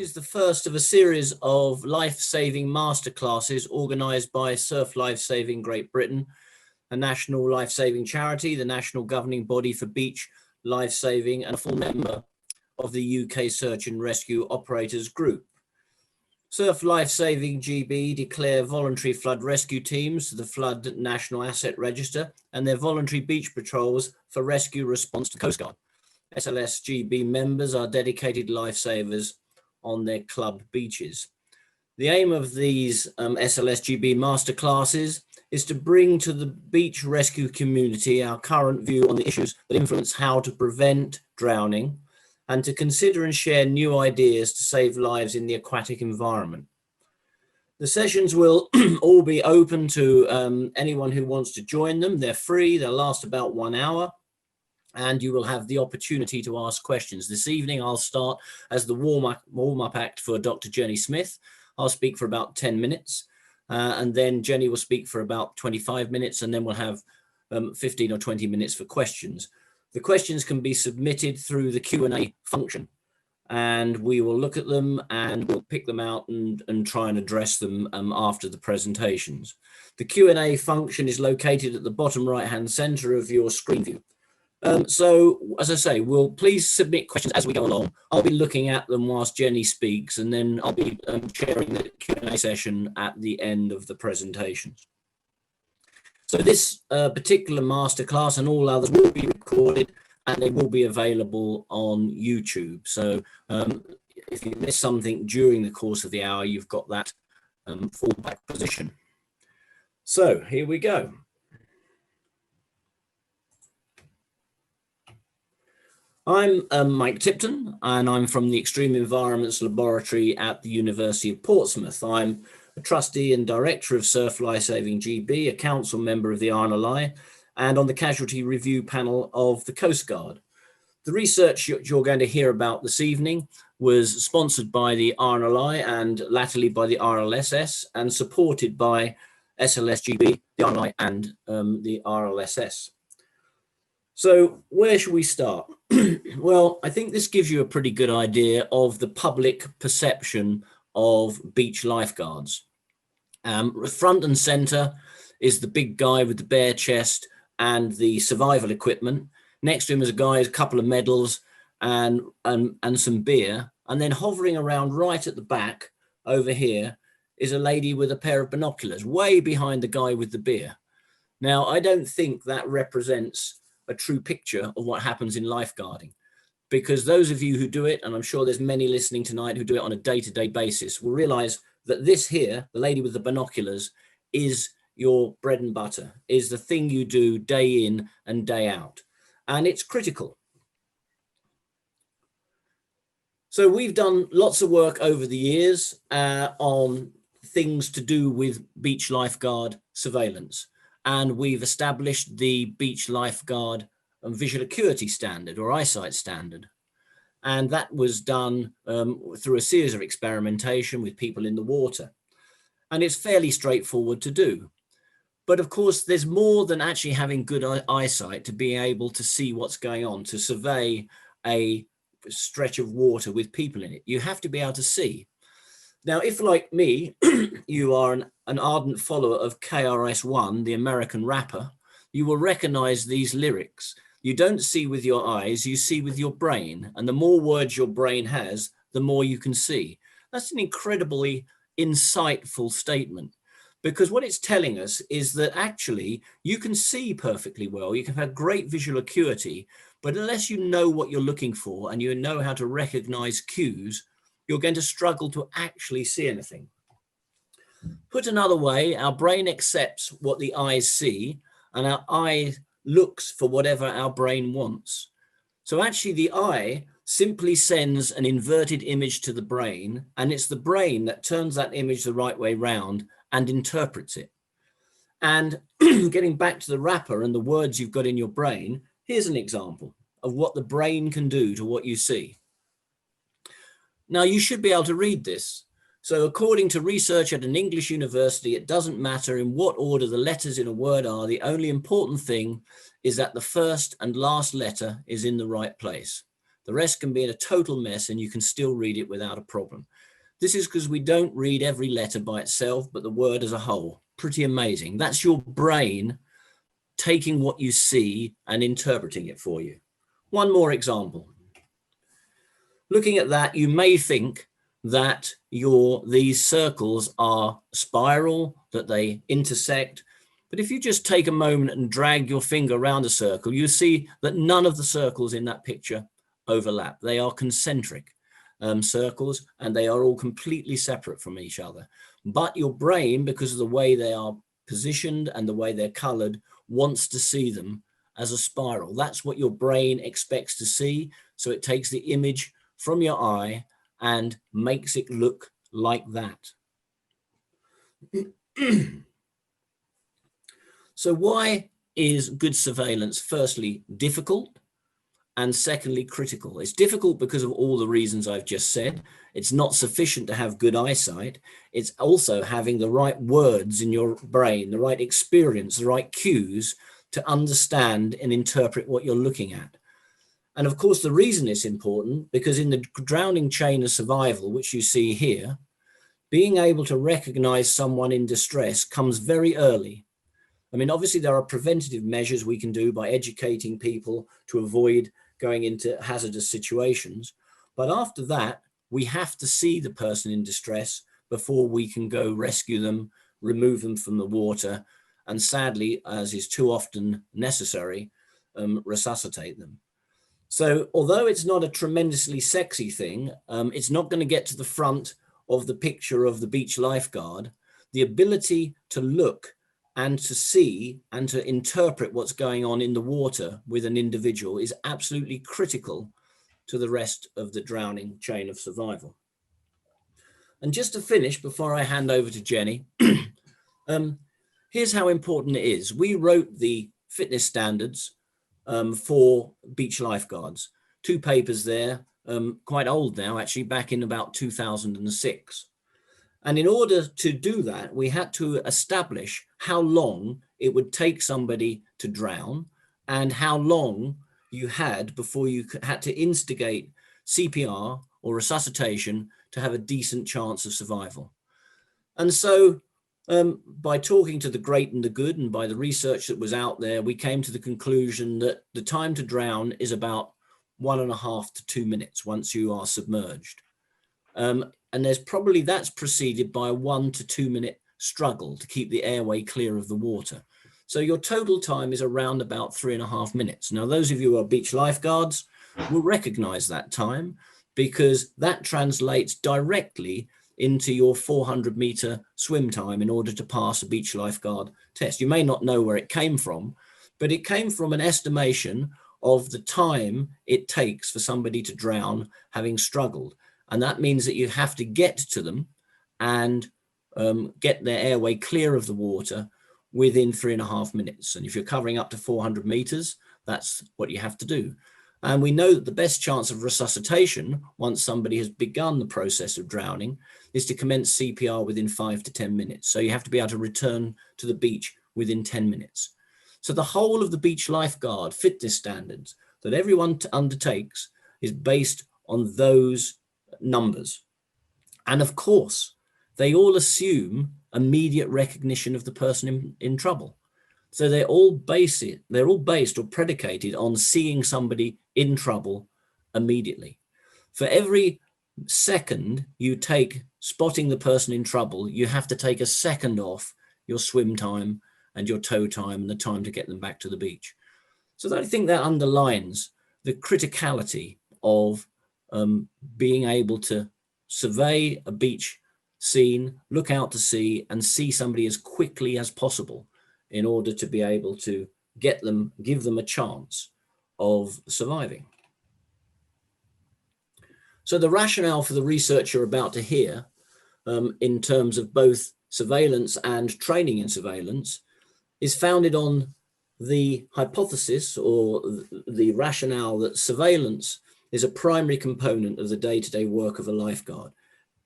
is the first of a series of life-saving master classes organised by Surf Lifesaving Great Britain, a national life-saving charity, the national governing body for beach life-saving, and a full member of the UK Search and Rescue Operators Group. Surf Lifesaving GB declare voluntary flood rescue teams to the Flood National Asset Register and their voluntary beach patrols for rescue response to Coast Guard. SLSGB members are dedicated lifesavers on their club beaches. The aim of these SLSGB master classes is to bring to the beach rescue community our current view on the issues that influence how to prevent drowning and to consider and share new ideas to save lives in the aquatic environment. The sessions will all be open to anyone who wants to join them. They're free, they'll last about 1 hour, and you will have the opportunity to ask questions. This evening, I'll start as the warm-up act for Dr. Jenny Smith. I'll speak for about 10 minutes, and then Jenny will speak for about 25 minutes, and then we'll have 15 or 20 minutes for questions. The questions can be submitted through the Q&A function, and we will look at them and we'll pick them out and try and address them after the presentations. The Q&A function is located at the bottom right-hand center of your screen view. So, as I say, we'll please submit questions as we go along. I'll be looking at them whilst Jenny speaks, and then I'll be chairing the Q&A session at the end of the presentations. So this particular masterclass and all others will be recorded and they will be available on YouTube. So if you miss something during the course of the hour, you've got that fallback position. So here we go. I'm Mike Tipton, and I'm from the Extreme Environments Laboratory at the University of Portsmouth. I'm a trustee and director of Surf Lifesaving GB, a council member of the RNLI, and on the casualty review panel of the Coast Guard. The research you're going to hear about this evening was sponsored by the RNLI and latterly by the RLSS and supported by SLSGB, the RNLI, and the RLSS. So where should we start? Well, I think this gives you a pretty good idea of the public perception of beach lifeguards. Front and center is the big guy with the bare chest and the survival equipment. Next to him is a guy with a couple of medals and some beer. And then hovering around right at the back over here is a lady with a pair of binoculars, way behind the guy with the beer. Now, I don't think that represents a true picture of what happens in lifeguarding, because those of you who do it, and I'm sure there's many listening tonight who do it on a day-to-day basis, will realize that this here, the lady with the binoculars, is your bread and butter, is the thing you do day in and day out, and it's critical. So we've done lots of work over the years on things to do with beach lifeguard surveillance. And we've established the beach lifeguard and visual acuity standard or eyesight standard. And that was done through a series of experimentation with people in the water. And it's fairly straightforward to do. But of course, there's more than actually having good eyesight to be able to see what's going on, to survey a stretch of water with people in it. You have to be able to see. Now, if like me, you are an ardent follower of KRS-One, the American rapper, you will recognize these lyrics. You don't see with your eyes, you see with your brain. And the more words your brain has, the more you can see. That's an incredibly insightful statement, because what it's telling us is that actually you can see perfectly well. You can have great visual acuity, but unless you know what you're looking for and you know how to recognize cues, you're going to struggle to actually see anything. Put another way, our brain accepts what the eyes see and our eye looks for whatever our brain wants. So actually the eye simply sends an inverted image to the brain, and it's the brain that turns that image the right way round and interprets it. And getting back to the rapper and the words you've got in your brain, here's an example of what the brain can do to what you see. Now, you should be able to read this. So according to research at an English university, it doesn't matter in what order the letters in a word are. The only important thing is that the first and last letter is in the right place. The rest can be in a total mess and you can still read it without a problem. This is because we don't read every letter by itself, but the word as a whole. Pretty amazing. That's your brain taking what you see and interpreting it for you. One more example. Looking at that, you may think that these circles are spiral, that they intersect. But if you just take a moment and drag your finger around a circle, you see that none of the circles in that picture overlap. They are concentric circles, and they are all completely separate from each other. But your brain, because of the way they are positioned and the way they're colored, wants to see them as a spiral. That's what your brain expects to see. So it takes the image from your eye and makes it look like that. So why is good surveillance, firstly, difficult, and secondly, critical? It's difficult because of all the reasons I've just said. It's not sufficient to have good eyesight. It's also having the right words in your brain, the right experience, the right cues to understand and interpret what you're looking at. And of course, the reason it's important, because in the drowning chain of survival, which you see here, being able to recognize someone in distress comes very early. I mean, obviously, there are preventative measures we can do by educating people to avoid going into hazardous situations. But after that, we have to see the person in distress before we can go rescue them, remove them from the water, and sadly, as is too often necessary, resuscitate them. So although it's not a tremendously sexy thing, it's not going to get to the front of the picture of the beach lifeguard. The ability to look and to see and to interpret what's going on in the water with an individual is absolutely critical to the rest of the drowning chain of survival. And just to finish, before I hand over to Jenny, here's how important it is. We wrote the fitness standards for beach lifeguards. 2 papers there, quite old now, actually, back in about 2006. And in order to do that, we had to establish how long it would take somebody to drown and how long you had before you had to instigate CPR or resuscitation to have a decent chance of survival. And so by talking to the great and the good and by the research that was out there, we came to the conclusion that the time to drown is about 1.5 to 2 minutes once you are submerged. And that's preceded by a 1 to 2 minute struggle to keep the airway clear of the water. So your total time is around about 3.5 minutes. Now, those of you who are beach lifeguards will recognize that time because that translates directly into your 400-meter swim time in order to pass a beach lifeguard test. You may not know where it came from, but it came from an estimation of the time it takes for somebody to drown having struggled. And that means that you have to get to them and get their airway clear of the water within 3.5 minutes. And if you're covering up to 400 meters, that's what you have to do. And we know that the best chance of resuscitation, once somebody has begun the process of drowning, is to commence CPR within 5 to 10 minutes. So you have to be able to return to the beach within 10 minutes. So the whole of the beach lifeguard fitness standards that everyone undertakes is based on those numbers. And of course, they all assume immediate recognition of the person in trouble. So they're all based or predicated on seeing somebody in trouble immediately. For every second you take spotting the person in trouble, you have to take a second off your swim time and your tow time and the time to get them back to the beach. So I think that underlines the criticality of being able to survey a beach scene, look out to sea and see somebody as quickly as possible in order to be able to give them a chance of surviving. So the rationale for the research you're about to hear in terms of both surveillance and training in surveillance is founded on the hypothesis or the rationale that surveillance is a primary component of the day-to-day work of a lifeguard.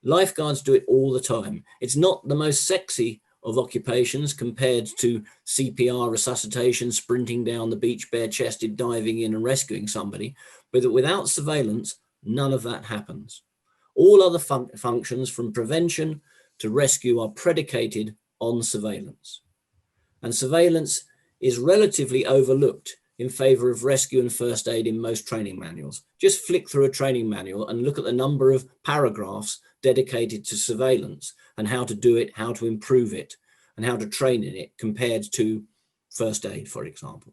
Lifeguards do it all the time. It's not the most sexy of occupations compared to CPR, resuscitation, sprinting down the beach, bare-chested, diving in and rescuing somebody, but that without surveillance, none of that happens. All other functions from prevention to rescue are predicated on surveillance. And surveillance is relatively overlooked in favor of rescue and first aid in most training manuals. Just flick through a training manual and look at the number of paragraphs dedicated to surveillance and how to do it, how to improve it, and how to train in it compared to first aid, for example.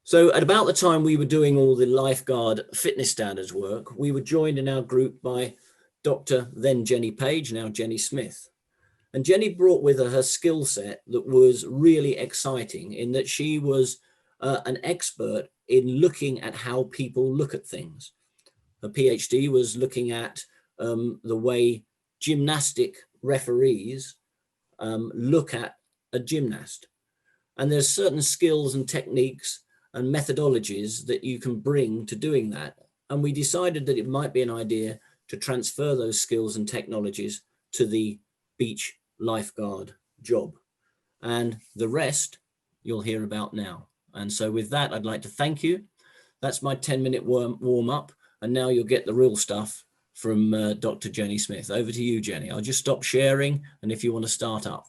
So at about the time we were doing all the lifeguard fitness standards work, we were joined in our group by Dr. then Jenny Page, now Jenny Smith. And Jenny brought with her her skill set that was really exciting in that she was an expert in looking at how people look at things. Her PhD was looking at the way gymnastic referees look at a gymnast. And there's certain skills and techniques and methodologies that you can bring to doing that. And we decided that it might be an idea to transfer those skills and technologies to the beach lifeguard job. And the rest you'll hear about now. And so with that, I'd like to thank you. That's my 10-minute warm up. And now you'll get the real stuff from Dr. Jenny Smith. Over to you, Jenny. I'll just stop sharing. And if you want to start up.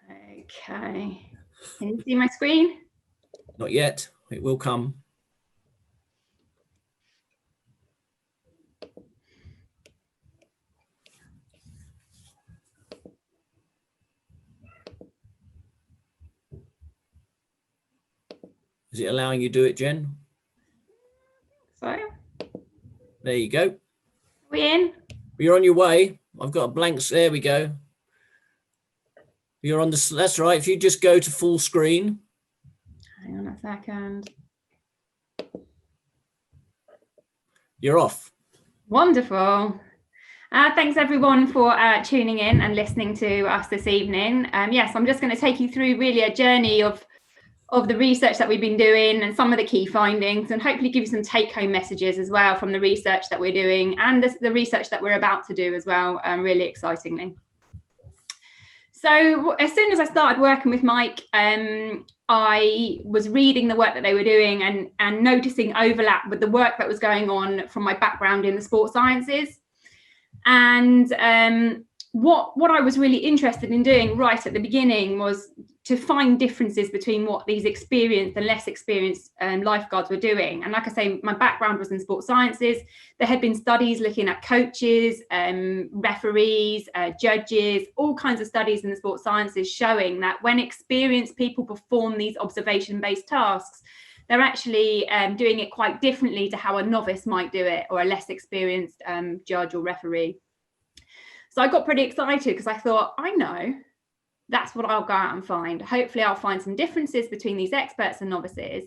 Okay. Can you see my screen? Not yet. It will come. Is it allowing you to do it, Jen? So. There you go. We in? You're on your way. I've got a blank. There we go. You're on the. That's right. If you just go to full screen. Hang on a second. You're off. Wonderful. Thanks everyone for tuning in and listening to us this evening. Yes, I'm just going to take you through really a journey of the research that we've been doing and some of the key findings, and hopefully give you some take-home messages as well from the research that we're doing and the research that we're about to do as well, really excitingly. So as soon as I started working with Mike, I was reading the work that they were doing and noticing overlap with the work that was going on from my background in the sports sciences. And what I was really interested in doing right at the beginning was to find differences between what these experienced and less experienced lifeguards were doing. And like I say, my background was in sports sciences. There had been studies looking at coaches, referees, judges, all kinds of studies in the sports sciences showing that when experienced people perform these observation-based tasks, they're actually doing it quite differently to how a novice might do it, or a less experienced judge or referee. So I got pretty excited because I thought, I know, that's what I'll go out and find. Hopefully I'll find some differences between these experts and novices.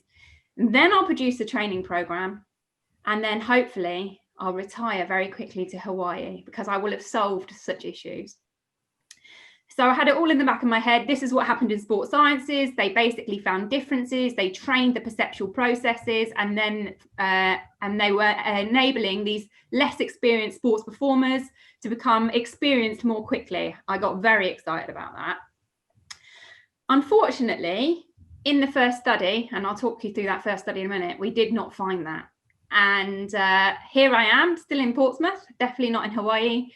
And then I'll produce a training program. And then hopefully I'll retire very quickly to Hawaii because I will have solved such issues. So I had it all in the back of my head. This is what happened in sports sciences. They basically found differences. They trained the perceptual processes, and then they were enabling these less experienced sports performers to become experienced more quickly. I got very excited about that. Unfortunately, in the first study, and I'll talk you through that first study in a minute, we did not find that. And here I am, still in Portsmouth, definitely not in Hawaii.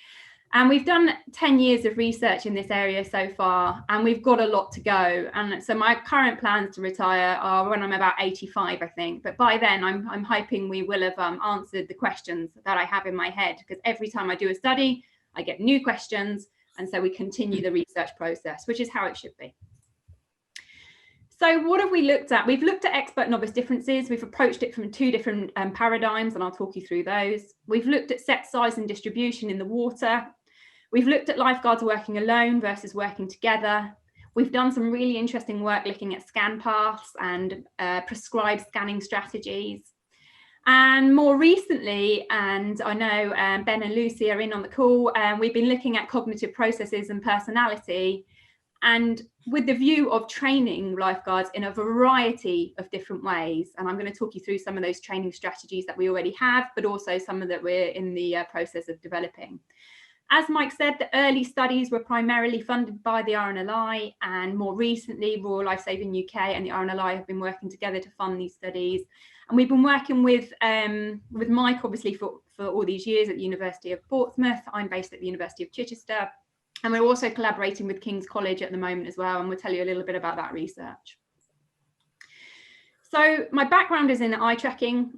And we've done 10 years of research in this area so far, and we've got a lot to go. And so my current plans to retire are when I'm about 85, I think. But by then, I'm hoping we will have answered the questions that I have in my head, because every time I do a study, I get new questions. And so we continue the research process, which is how it should be. So what have we looked at? We've looked at expert novice differences. We've approached it from two different paradigms, and I'll talk you through those. We've looked at set size and distribution in the water. We've looked at lifeguards working alone versus working together. We've done some really interesting work looking at scan paths and prescribed scanning strategies. And more recently, and I know Ben and Lucy are in on the call, we've been looking at cognitive processes and personality, and with the view of training lifeguards in a variety of different ways. And I'm going to talk you through some of those training strategies that we already have, but also some of that we're in the process of developing. As Mike said, the early studies were primarily funded by the RNLI, and more recently, Royal Lifesaving UK and the RNLI have been working together to fund these studies. And we've been working with Mike, obviously, for all these years at the University of Portsmouth. I'm based at the University of Chichester. And we're also collaborating with King's College at the moment as well. And we'll tell you a little bit about that research. So my background is in eye tracking.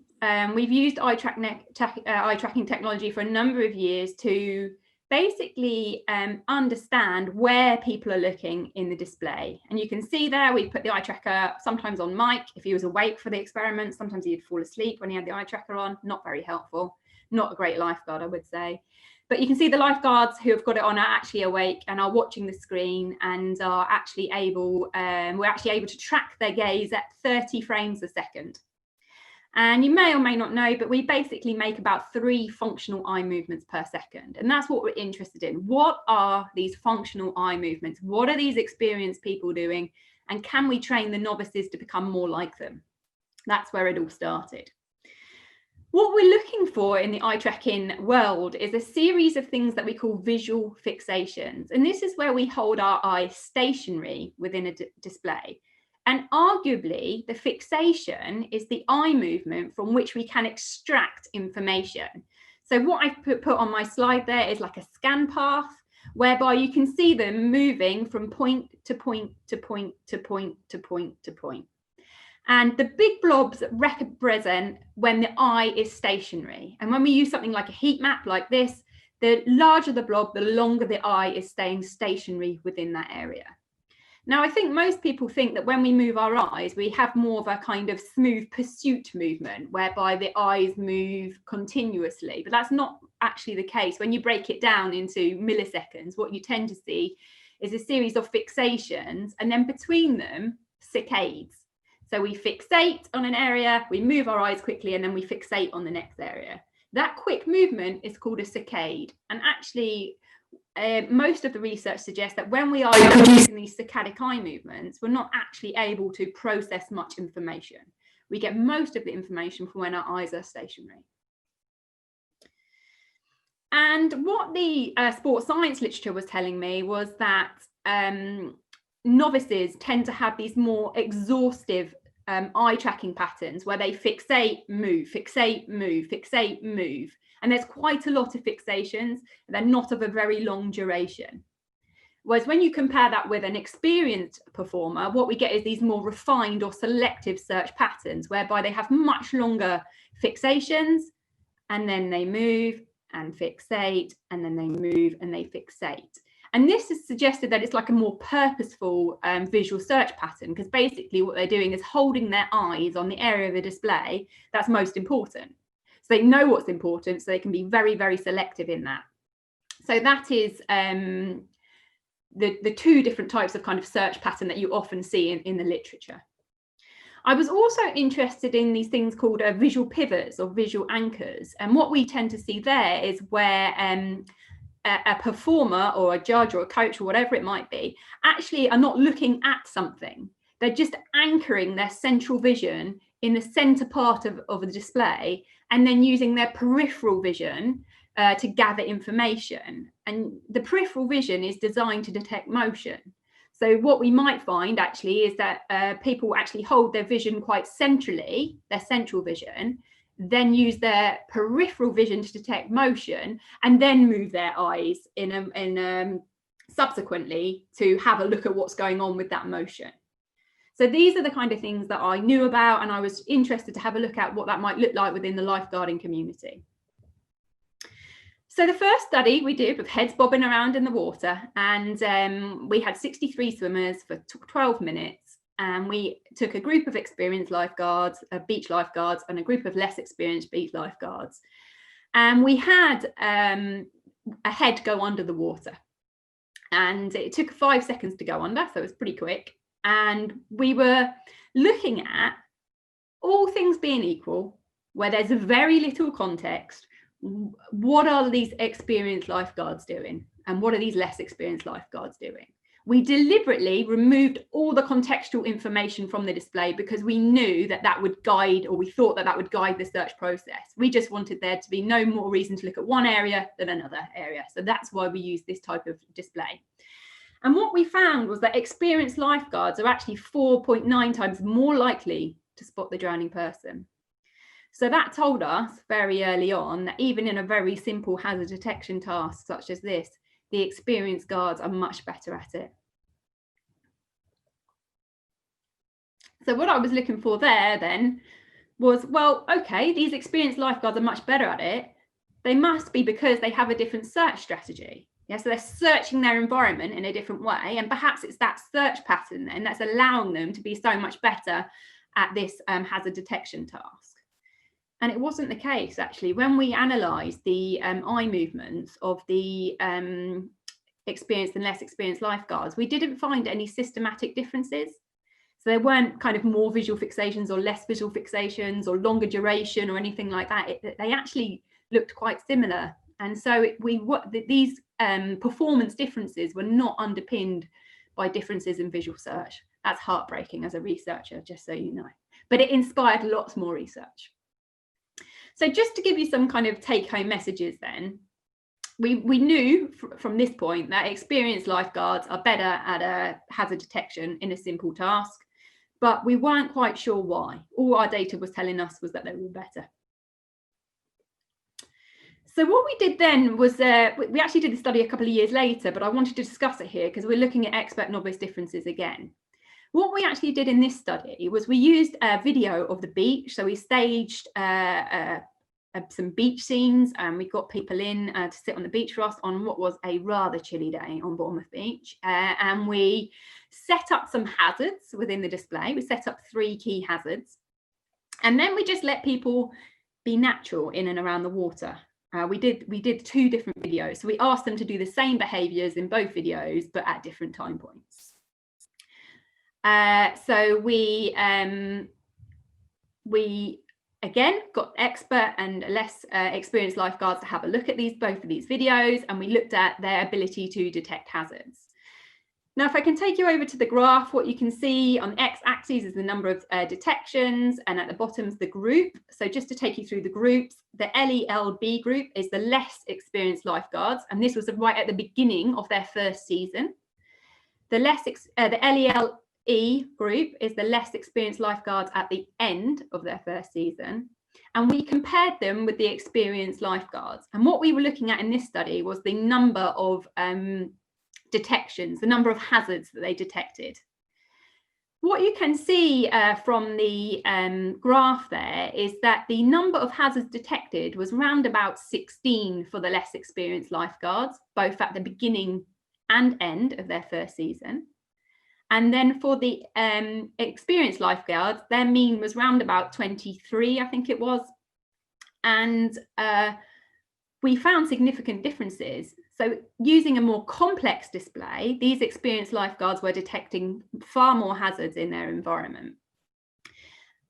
We've used eye tracking technology for a number of years to basically understand where people are looking in the display. And you can see there, we put the eye tracker sometimes on Mike if he was awake for the experiment. Sometimes he'd fall asleep when he had the eye tracker on. Not very helpful. Not a great lifeguard, I would say. But you can see the lifeguards who have got it on are actually awake and are watching the screen and are actually able, we're actually able to track their gaze at 30 frames a second. And you may or may not know, but we basically make about 3 functional eye movements per second. And that's what we're interested in. What are these functional eye movements? What are these experienced people doing? And can we train the novices to become more like them? That's where it all started. What we're looking for in the eye tracking world is a series of things that we call visual fixations. And this is where we hold our eyes stationary within a display. And arguably, the fixation is the eye movement from which we can extract information. So what I've put on my slide there is like a scan path, whereby you can see them moving from point to point to point to point to point to point. And the big blobs represent when the eye is stationary. And when we use something like a heat map like this, the larger the blob, the longer the eye is staying stationary within that area. Now, I think most people think that when we move our eyes, we have more of a kind of smooth pursuit movement, whereby the eyes move continuously. But that's not actually the case. When you break it down into milliseconds, what you tend to see is a series of fixations, and then between them, saccades. So we fixate on an area, we move our eyes quickly, and then we fixate on the next area. That quick movement is called a saccade. And actually, most of the research suggests that when we are producing these saccadic eye movements, we're not actually able to process much information. We get most of the information from when our eyes are stationary. And what the sports science literature was telling me was that novices tend to have these more exhaustive eye tracking patterns where they fixate, move, fixate, move, fixate, move. And there's quite a lot of fixations. They're not of a very long duration. Whereas when you compare that with an experienced performer, what we get is these more refined or selective search patterns, whereby they have much longer fixations, and then they move and fixate, and then they move and they fixate. And this has suggested that it's like a more purposeful visual search pattern, because basically what they're doing is holding their eyes on the area of the display that's most important. So they know what's important, so they can be very, very selective in that. So that is the 2 different types of kind of search pattern that you often see in the literature. I was also interested in these things called visual pivots or visual anchors. And what we tend to see there is where a performer or a judge or a coach or whatever it might be actually are not looking at something. They're just anchoring their central vision in the center part of the display, and then using their peripheral vision to gather information. And the peripheral vision is designed to detect motion. So what we might find actually is that people actually hold their vision quite centrally, their central vision, then use their peripheral vision to detect motion, and then move their eyes subsequently to have a look at what's going on with that motion. So these are the kind of things that I knew about, and I was interested to have a look at what that might look like within the lifeguarding community. So the first study we did with heads bobbing around in the water, and we had 63 swimmers for 12 minutes. And we took a group of experienced lifeguards, beach lifeguards, and a group of less experienced beach lifeguards. And we had a head go under the water. And it took 5 seconds to go under, so it was pretty quick. And we were looking at, all things being equal, where there's very little context, what are these experienced lifeguards doing? And what are these less experienced lifeguards doing? We deliberately removed all the contextual information from the display because we knew that that would guide, or we thought that that would guide the search process. We just wanted there to be no more reason to look at one area than another area. So that's why we use this type of display. And what we found was that experienced lifeguards are actually 4.9 times more likely to spot the drowning person. So that told us very early on that even in a very simple hazard detection task such as this, the experienced guards are much better at it. So what I was looking for there then was, well, okay, these experienced lifeguards are much better at it. They must be because they have a different search strategy. Yeah, so they're searching their environment in a different way. And perhaps it's that search pattern then that's allowing them to be so much better at this hazard detection task. And it wasn't the case, actually. When we analysed the eye movements of the experienced and less experienced lifeguards, we didn't find any systematic differences. So there weren't kind of more visual fixations or less visual fixations or longer duration or anything like that. They actually looked quite similar. And so these performance differences were not underpinned by differences in visual search. That's heartbreaking as a researcher, just so you know. But it inspired lots more research. So just to give you some kind of take-home messages then, we knew from this point that experienced lifeguards are better at a hazard detection in a simple task, but we weren't quite sure why. All our data was telling us was that they were better. So what we did then was, we actually did a study a couple of years later, but I wanted to discuss it here because we're looking at expert novice differences again. What we actually did in this study was we used a video of the beach. So we staged some beach scenes, and we got people in to sit on the beach for us on what was a rather chilly day on Bournemouth Beach. And we set up some hazards within the display. We set up 3 key hazards. And then we just let people be natural in and around the water. We did 2 different videos. So we asked them to do the same behaviours in both videos, but at different time points. So we again got expert and less experienced lifeguards to have a look at both of these videos, and we looked at their ability to detect hazards. Now, if I can take you over to the graph, what you can see on the x-axis is the number of detections, and at the bottom is the group. So just to take you through the groups, the LELB group is the less experienced lifeguards, and this was right at the beginning of their first season. The LELE group is the less experienced lifeguards at the end of their first season. And we compared them with the experienced lifeguards. And what we were looking at in this study was the number of detections, the number of hazards that they detected. What you can see from the graph there is that the number of hazards detected was round about 16 for the less experienced lifeguards, both at the beginning and end of their first season. And then for the experienced lifeguards, their mean was round about 23, I think it was. And we found significant differences. So using a more complex display, these experienced lifeguards were detecting far more hazards in their environment.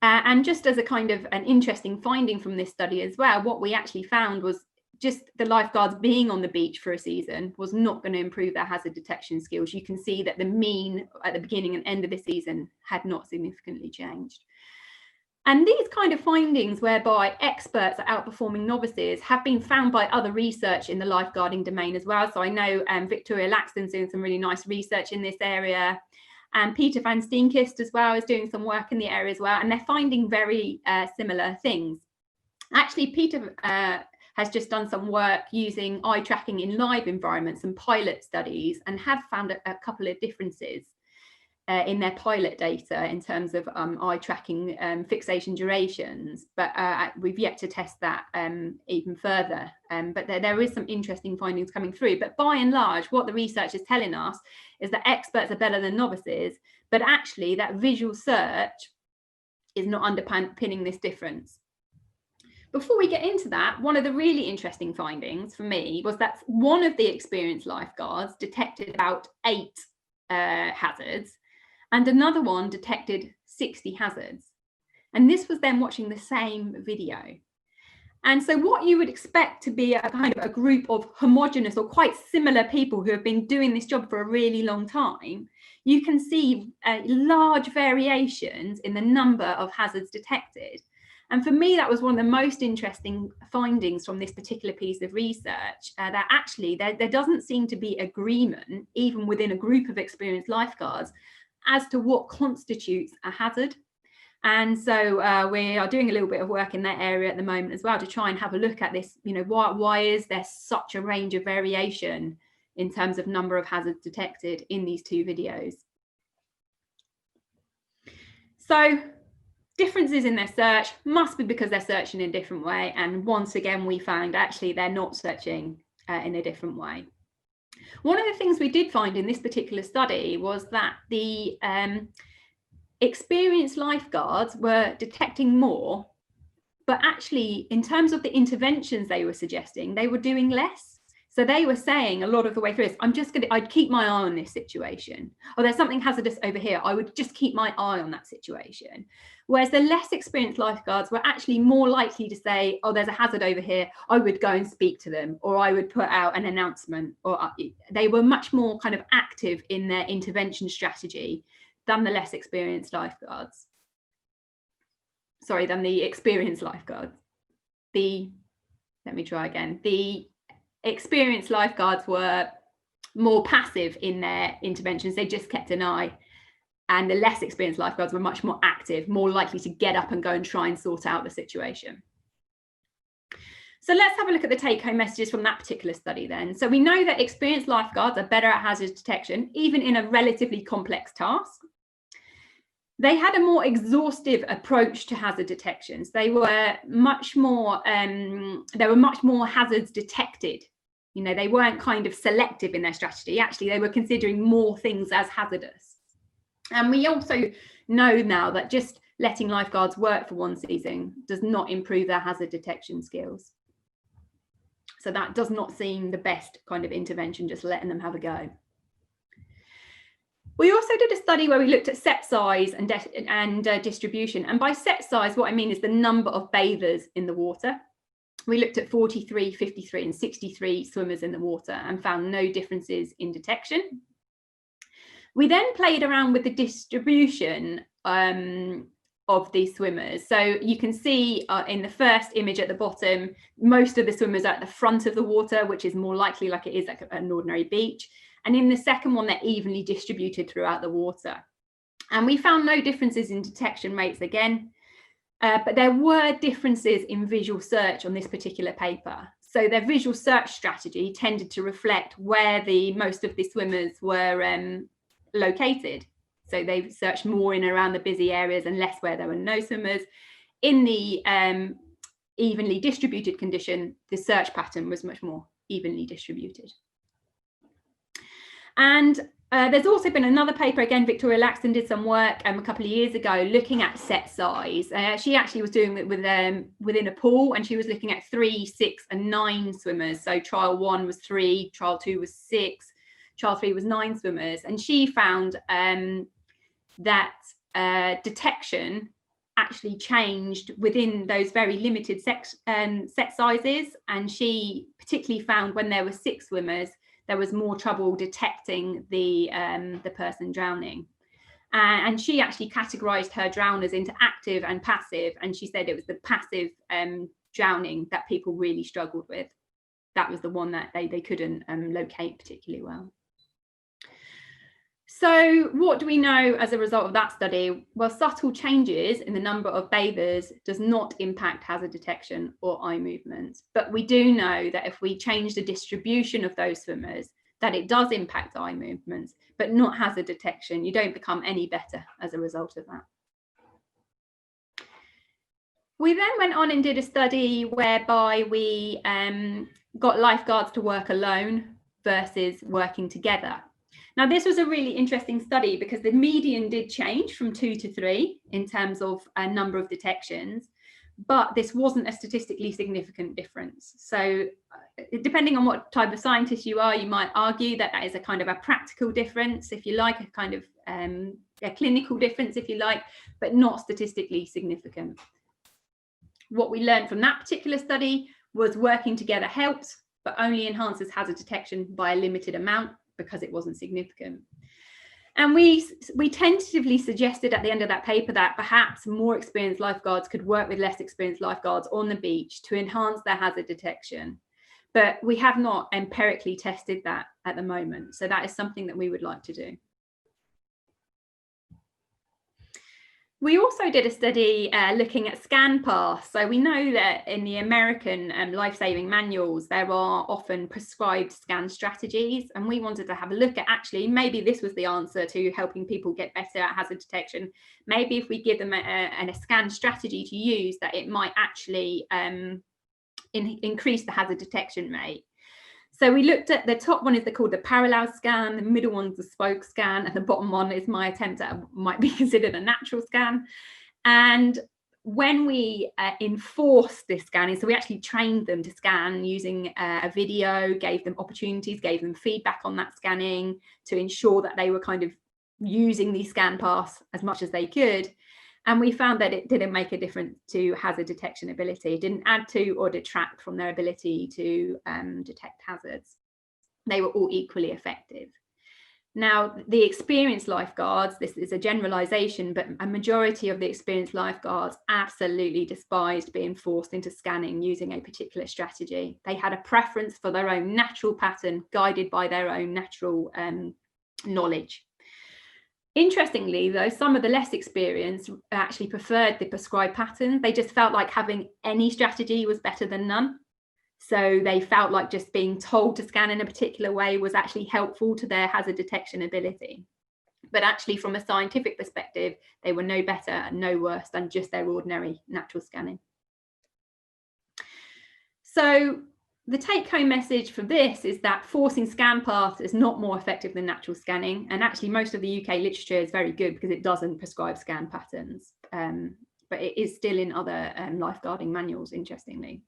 And just as a kind of an interesting finding from this study as well, what we actually found was just the lifeguards being on the beach for a season was not going to improve their hazard detection skills. You can see that the mean at the beginning and end of the season had not significantly changed. And these kind of findings whereby experts are outperforming novices have been found by other research in the lifeguarding domain as well. So I know Victoria Laxton's doing some really nice research in this area. And Peter van Steenkist as well is doing some work in the area as well. And they're finding very similar things. Actually, Peter has just done some work using eye tracking in live environments and pilot studies, and have found a couple of differences in their pilot data in terms of eye tracking fixation durations, but we've yet to test that even further. But there is some interesting findings coming through. But by and large, what the research is telling us is that experts are better than novices, but actually that visual search is not underpinning this difference. Before we get into that, one of the really interesting findings for me was that one of the experienced lifeguards detected about 8 hazards, and another one detected 60 hazards. And this was them watching the same video. And so what you would expect to be a kind of a group of homogenous or quite similar people who have been doing this job for a really long time, you can see large variations in the number of hazards detected. And for me, that was one of the most interesting findings from this particular piece of research, that actually there doesn't seem to be agreement, even within a group of experienced lifeguards, as to what constitutes a hazard. And so we are doing a little bit of work in that area at the moment as well to try and have a look at this, you know, why is there such a range of variation in terms of number of hazards detected in these two videos. So differences in their search must be because they're searching in a different way. And once again, we found actually they're not searching in a different way. One of the things we did find in this particular study was that the experienced lifeguards were detecting more, but actually in terms of the interventions they were suggesting, they were doing less. So they were saying a lot of the way through this, I'd keep my eye on this situation. Or there's something hazardous over here, I would just keep my eye on that situation. Whereas the less experienced lifeguards were actually more likely to say, oh, there's a hazard over here, I would go and speak to them, or I would put out an announcement, or they were much more kind of active in their intervention strategy than the less experienced lifeguards. Sorry, than the experienced lifeguards. Let me try again. The experienced lifeguards were more passive in their interventions. They just kept an eye. And the less experienced lifeguards were much more active, more likely to get up and go and try and sort out the situation. So let's have a look at the take-home messages from that particular study then. So we know that experienced lifeguards are better at hazard detection, even in a relatively complex task. They had a more exhaustive approach to hazard detections. They were much more, there were much more hazards detected. You know, they weren't kind of selective in their strategy. Actually, they were considering more things as hazardous. And we also know now that just letting lifeguards work for one season does not improve their hazard detection skills. So that does not seem the best kind of intervention, just letting them have a go. We also did a study where we looked at set size and distribution. And by set size, what I mean is the number of bathers in the water. We looked at 43, 53 and 63 swimmers in the water and found no differences in detection. We then played around with the distribution of these swimmers. So you can see in the first image at the bottom, most of the swimmers are at the front of the water, which is more likely like it is like an ordinary beach. And in the second one, they're evenly distributed throughout the water. And we found no differences in detection rates again, but there were differences in visual search on this particular paper. So their visual search strategy tended to reflect where most of the swimmers were located. So they searched more in and around the busy areas and less where there were no swimmers. In the evenly distributed condition, the search pattern was much more evenly distributed. And there's also been another paper, again, Victoria Laxton did some work a couple of years ago looking at set size. She actually was doing it with within a pool, and she was looking at 3, 6 and 9 swimmers. So trial 1 was 3, trial 2 was 6, trial 3 was 9 swimmers. And she found that detection actually changed within those very limited set sizes. And she particularly found when there were 6 swimmers, there was more trouble detecting the person drowning. And she actually categorized her drowners into active and passive. And she said it was the passive drowning that people really struggled with. That was the one that they couldn't locate particularly well. So what do we know as a result of that study? Well, subtle changes in the number of bathers does not impact hazard detection or eye movements. But we do know that if we change the distribution of those swimmers, that it does impact eye movements, but not hazard detection. You don't become any better as a result of that. We then went on and did a study whereby we got lifeguards to work alone versus working together. Now, this was a really interesting study because the median did change from 2 to 3 in terms of a number of detections, but this wasn't a statistically significant difference. So depending on what type of scientist you are, you might argue that that is a kind of a practical difference, if you like, a kind of a clinical difference, if you like, but not statistically significant. What we learned from that particular study was working together helped, but only enhances hazard detection by a limited amount because it wasn't significant. And we tentatively suggested at the end of that paper that perhaps more experienced lifeguards could work with less experienced lifeguards on the beach to enhance their hazard detection. But we have not empirically tested that at the moment. So that is something that we would like to do. We also did a study looking at scan paths. So we know that in the American life-saving manuals, there are often prescribed scan strategies. And we wanted to have a look at, actually, maybe this was the answer to helping people get better at hazard detection. Maybe if we give them a scan strategy to use, that it might actually increase the hazard detection rate. So we looked at the top one is called the parallel scan, the middle one's the spoke scan, and the bottom one is my attempt at might be considered a natural scan. And when we enforced this scanning, so we actually trained them to scan using a video, gave them opportunities, gave them feedback on that scanning to ensure that they were kind of using these scan paths as much as they could. And we found that it didn't make a difference to hazard detection ability. It didn't add to or detract from their ability to detect hazards. They were all equally effective. Now, the experienced lifeguards, this is a generalization, but a majority of the experienced lifeguards absolutely despised being forced into scanning using a particular strategy. They had a preference for their own natural pattern, guided by their own natural knowledge. Interestingly, though, some of the less experienced actually preferred the prescribed pattern. They just felt like having any strategy was better than none. So they felt like just being told to scan in a particular way was actually helpful to their hazard detection ability. But actually, from a scientific perspective, they were no better and no worse than just their ordinary natural scanning. So the take-home message for this is that forcing scan paths is not more effective than natural scanning. And actually, most of the UK literature is very good because it doesn't prescribe scan patterns. But it is still in other lifeguarding manuals, interestingly.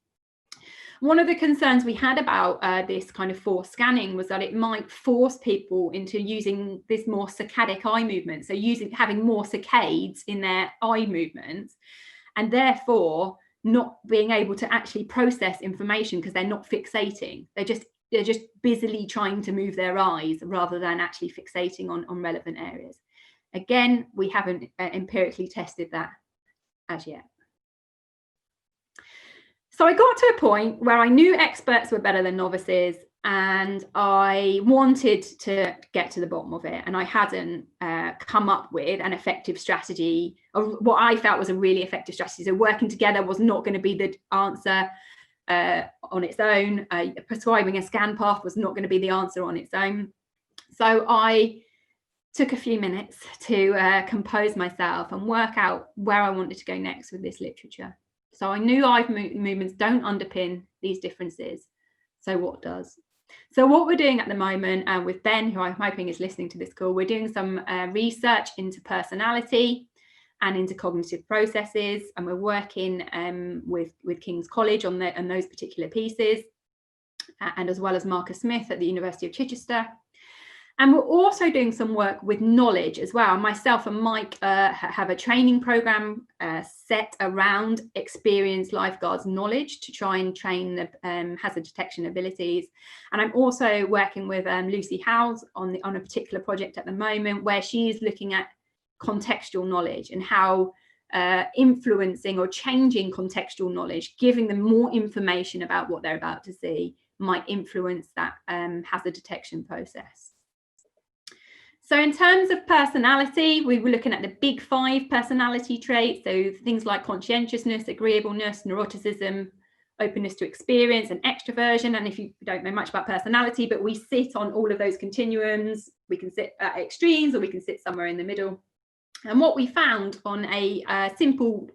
One of the concerns we had about this kind of forced scanning was that it might force people into using this more saccadic eye movement. So having more saccades in their eye movements, and therefore not being able to actually process information because they're not fixating. They're just busily trying to move their eyes rather than actually fixating on relevant areas. Again, we haven't empirically tested that as yet. So I got to a point where I knew experts were better than novices, and I wanted to get to the bottom of it, and I hadn't come up with an effective strategy, or what I felt was a really effective strategy. So working together was not going to be the answer on its own. Prescribing a scan path was not going to be the answer on its own. So I took a few minutes to compose myself and work out where I wanted to go next with this literature. So I knew eye movements don't underpin these differences. So what does? So what we're doing at the moment with Ben, who I'm hoping is listening to this call, we're doing some research into personality and into cognitive processes, and we're working with King's College on those particular pieces, and as well as Marcus Smith at the University of Chichester. And we're also doing some work with knowledge as well. Myself and Mike have a training program set around experienced lifeguards' knowledge to try and train the hazard detection abilities. And I'm also working with Lucy Howes on a particular project at the moment where she's looking at contextual knowledge and how influencing or changing contextual knowledge, giving them more information about what they're about to see, might influence that hazard detection process. So in terms of personality, we were looking at the big 5 personality traits. So things like conscientiousness, agreeableness, neuroticism, openness to experience, and extroversion. And if you don't know much about personality, but we sit on all of those continuums. We can sit at extremes or we can sit somewhere in the middle. And what we found on a simple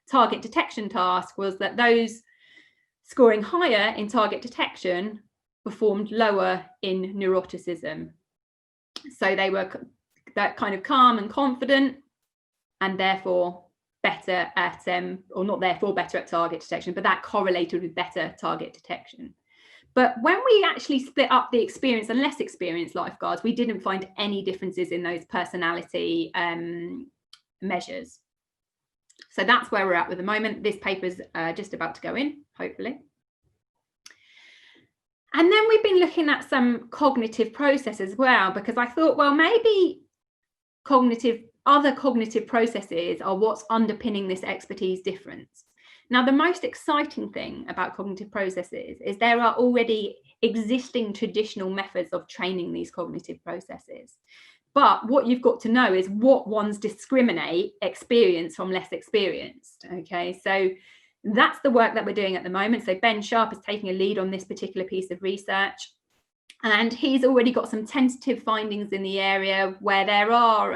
target detection task was that those scoring higher in target detection performed lower in neuroticism. So they were that kind of calm and confident, and therefore better at, or not therefore better at target detection, but that correlated with better target detection. But when we actually split up the experienced and less experienced lifeguards, we didn't find any differences in those personality measures. So that's where we're at with the moment. This paper's just about to go in, hopefully. And then we've been looking at some cognitive processes as well, because I thought, well, maybe other cognitive processes are what's underpinning this expertise difference. Now, the most exciting thing about cognitive processes is there are already existing traditional methods of training these cognitive processes. But what you've got to know is what ones discriminate experience from less experienced. Okay, so that's the work that we're doing at the moment. So Ben Sharp is taking a lead on this particular piece of research. And he's already got some tentative findings in the area where there are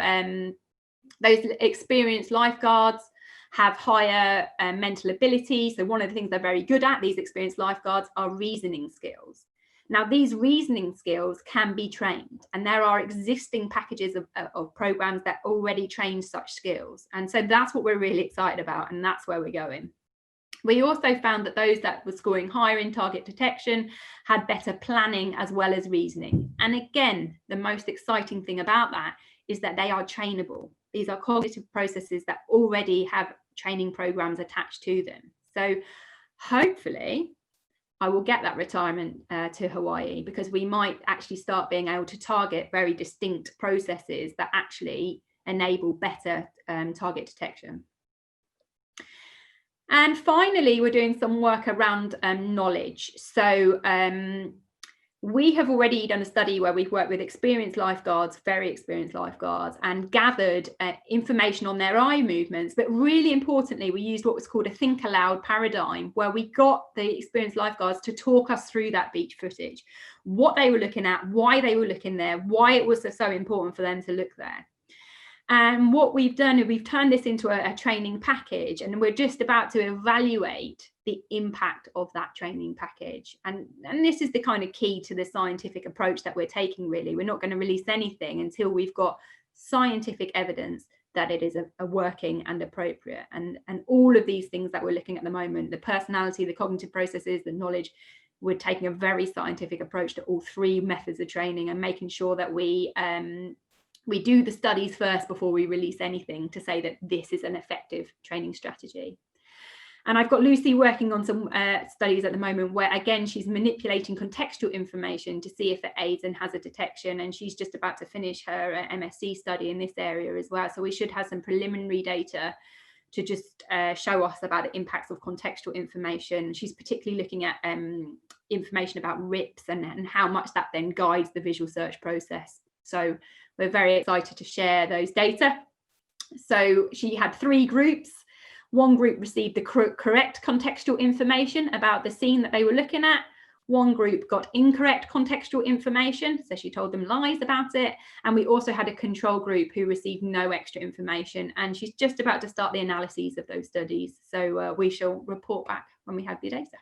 those experienced lifeguards have higher mental ability. So one of the things they're very good at, these experienced lifeguards, are reasoning skills. Now, these reasoning skills can be trained, and there are existing packages of programs that already train such skills. And so that's what we're really excited about, and that's where we're going. We also found that those that were scoring higher in target detection had better planning as well as reasoning. And again, the most exciting thing about that is that they are trainable. These are cognitive processes that already have training programs attached to them. So hopefully I will get that retirement to Hawaii, because we might actually start being able to target very distinct processes that actually enable better target detection. And finally, we're doing some work around knowledge. So we have already done a study where we've worked with experienced lifeguards, very experienced lifeguards, and gathered information on their eye movements. But really importantly, we used what was called a think aloud paradigm, where we got the experienced lifeguards to talk us through that beach footage, what they were looking at, why they were looking there, why it was so important for them to look there. And what we've done is we've turned this into a training package, and we're just about to evaluate the impact of that training package. And this is the kind of key to the scientific approach that we're taking, really. We're not going to release anything until we've got scientific evidence that it is a working and appropriate. And all of these things that we're looking at the moment, the personality, the cognitive processes, the knowledge, we're taking a very scientific approach to all three methods of training and making sure that we do the studies first before we release anything to say that this is an effective training strategy. And I've got Lucy working on some studies at the moment where, again, she's manipulating contextual information to see if it aids in hazard detection. And she's just about to finish her MSc study in this area as well. So we should have some preliminary data to just show us about the impacts of contextual information. She's particularly looking at information about RIPS and how much that then guides the visual search process. So we're very excited to share those data. So she had 3 groups. One group received the correct contextual information about the scene that they were looking at. One group got incorrect contextual information, so she told them lies about it. And we also had a control group who received no extra information. And she's just about to start the analyses of those studies. So we shall report back when we have the data.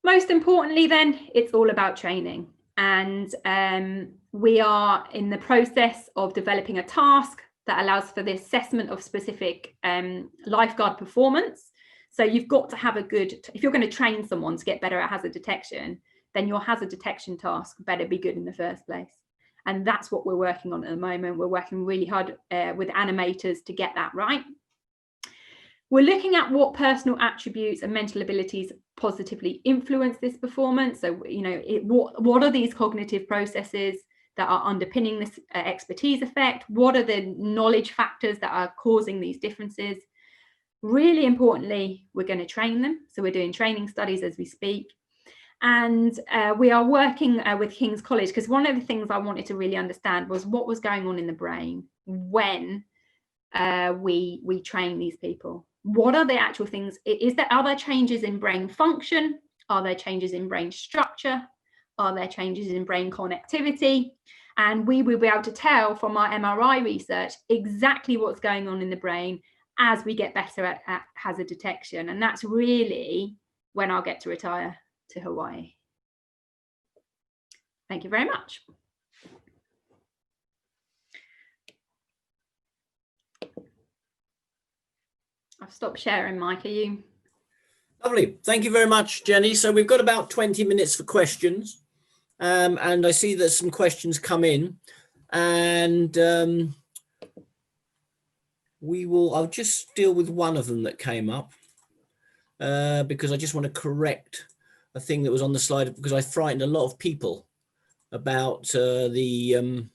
Most importantly, then, it's all about training. And we are in the process of developing a task that allows for the assessment of specific lifeguard performance. So you've got to have if you're going to train someone to get better at hazard detection, then your hazard detection task better be good in the first place. And that's what we're working on at the moment. We're working really hard with animators to get that right. We're looking at what personal attributes and mental abilities positively influence this performance. So, what are these cognitive processes that are underpinning this expertise effect? What are the knowledge factors that are causing these differences? Really importantly, we're going to train them. So we're doing training studies as we speak. And we are working with King's College, because one of the things I wanted to really understand was what was going on in the brain when we train these people. What are the actual things? Are there changes in brain function? Are there changes in brain structure? Are there changes in brain connectivity? And we will be able to tell from our MRI research exactly what's going on in the brain as we get better at hazard detection. And that's really when I'll get to retire to Hawaii. Thank you very much. I've stopped sharing, Mike. Are you? Lovely. Thank you very much, Jenny. So we've got about 20 minutes for questions. And I see that some questions come in. And I'll just deal with one of them that came up because I just want to correct a thing that was on the slide, because I frightened a lot of people about the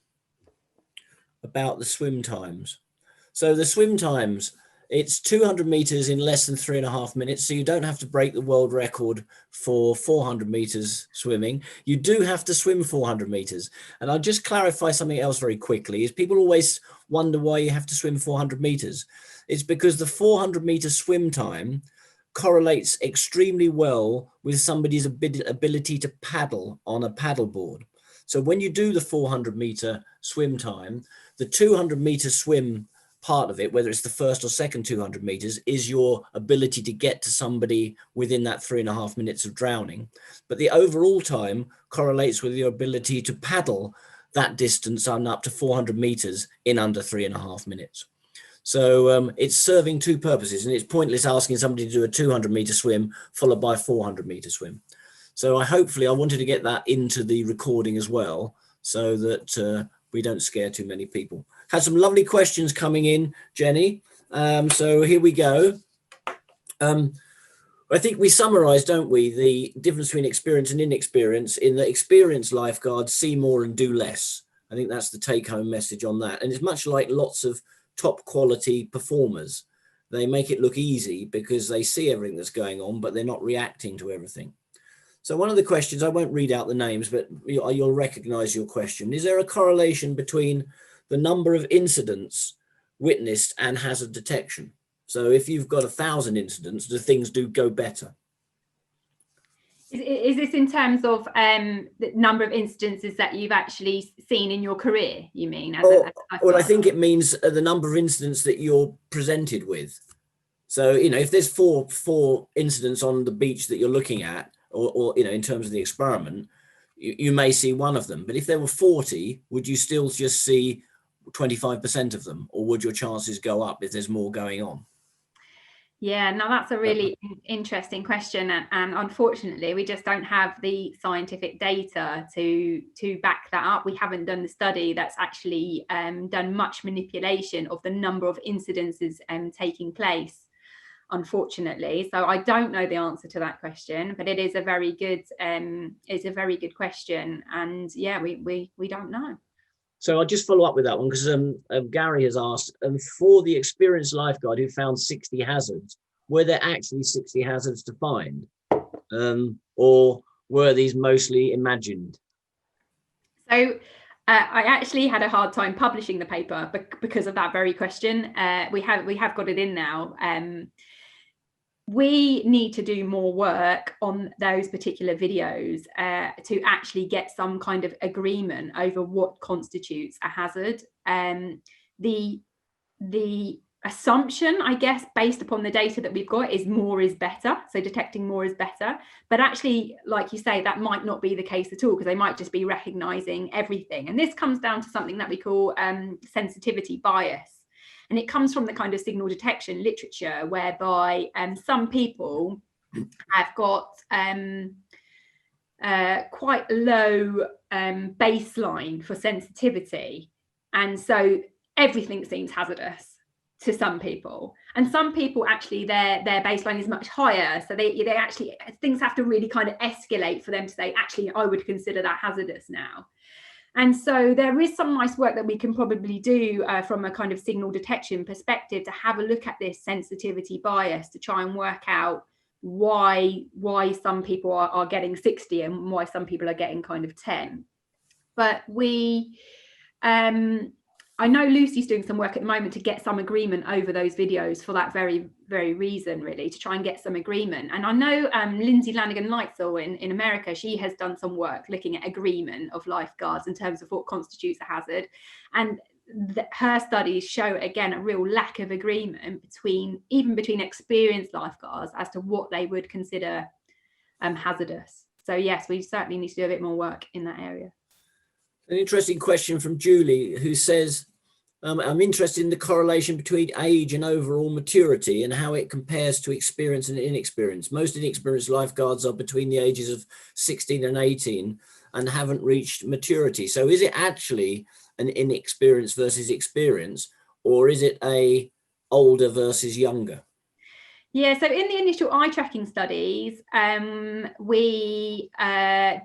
swim times. So the swim times, it's 200 meters in less than 3.5 minutes. So you don't have to break the world record for 400 meters swimming. You do have to swim 400 meters. And I'll just clarify something else very quickly, is people always wonder why you have to swim 400 meters. It's because the 400 meter swim time correlates extremely well with somebody's ability to paddle on a paddleboard. So when you do the 400 meter swim time, the 200 meter swim part of it, whether it's the first or second 200 meters, is your ability to get to somebody within that 3.5 minutes of drowning. But the overall time correlates with your ability to paddle that distance on up to 400 meters in under 3.5 minutes. So it's serving two purposes, and it's pointless asking somebody to do a 200 meter swim followed by a 400 meter swim. So I wanted to get that into the recording as well, so that we don't scare too many people. Had some lovely questions coming in, Jenny. So here we go. I think we summarize, don't we, the difference between experience and inexperience in that experienced lifeguards see more and do less. I think that's the take-home message on that. And it's much like lots of top quality performers. They make it look easy because they see everything that's going on, but they're not reacting to everything. So one of the questions, I won't read out the names, but you'll recognize your question. Is there a correlation between the number of incidents witnessed and hazard detection? So if you've got 1,000 incidents, do things go better? Is this in terms of the number of incidences that you've actually seen in your career, you mean? Well, I think it means the number of incidents that you're presented with. So, if there's four incidents on the beach that you're looking at, or in terms of the experiment, you may see one of them. But if there were 40, would you still just see 25% of them? Or would your chances go up if there's more going on? Yeah, no, that's a really interesting question. And unfortunately, we just don't have the scientific data to back that up. We haven't done the study that's actually done much manipulation of the number of incidences taking place, unfortunately. So I don't know the answer to that question, but it is a very good question. And yeah, we don't know. So I'll just follow up with that one, because Gary has asked, for the experienced lifeguard who found 60 hazards, were there actually 60 hazards to find? Or were these mostly imagined? So I actually had a hard time publishing the paper because of that very question. We have got it in now. We need to do more work on those particular videos to actually get some kind of agreement over what constitutes a hazard. The assumption, I guess, based upon the data that we've got, is more is better. So detecting more is better. But actually, like you say, that might not be the case at all, because they might just be recognizing everything. And this comes down to something that we call sensitivity bias. And it comes from the kind of signal detection literature, whereby some people have got quite low baseline for sensitivity. And so everything seems hazardous to some people. And some people, actually, their baseline is much higher. So they actually, things have to really kind of escalate for them to say, actually, I would consider that hazardous now. And so there is some nice work that we can probably do from a kind of signal detection perspective to have a look at this sensitivity bias, to try and work out why some people are getting 60 and why some people are getting kind of 10. But I know Lucy's doing some work at the moment to get some agreement over those videos for that very, very reason, really, to try and get some agreement. And I know Lindsay Lanigan-Lightsall in America, she has done some work looking at agreement of lifeguards in terms of what constitutes a hazard. And her studies show, again, a real lack of agreement between experienced lifeguards as to what they would consider hazardous. So yes, we certainly need to do a bit more work in that area. An interesting question from Julie, who says, I'm interested in the correlation between age and overall maturity and how it compares to experience and inexperience. Most inexperienced lifeguards are between the ages of 16 and 18 and haven't reached maturity. So is it actually an inexperience versus experience, or is it a older versus younger? Yeah, so in the initial eye tracking studies, we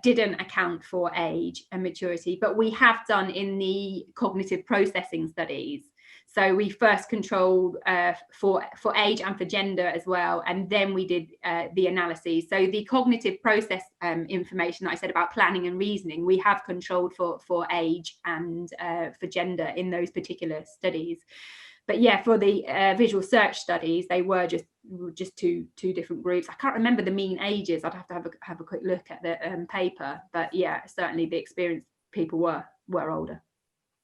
didn't account for age and maturity, but we have done in the cognitive processing studies. So we first controlled for age and for gender as well, and then we did the analyses. So the cognitive process information that I said about planning and reasoning, we have controlled for age and for gender in those particular studies. But yeah, for the visual search studies, they were just two different groups. I can't remember the mean ages. I'd have to have a quick look at the paper. But yeah, certainly the experienced people were older.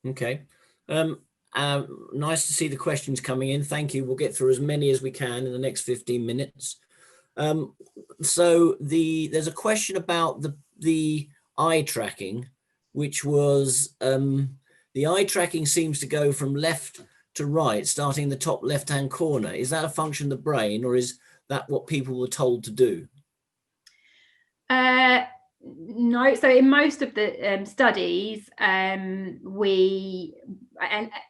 Okay. Nice to see the questions coming in. Thank you. We'll get through as many as we can in the next 15 minutes. So there's a question about the eye tracking, which was the eye tracking seems to go from left to right, starting in the top left-hand corner. Is that a function of the brain, or is that what people were told to do? No. So in most of the studies, we,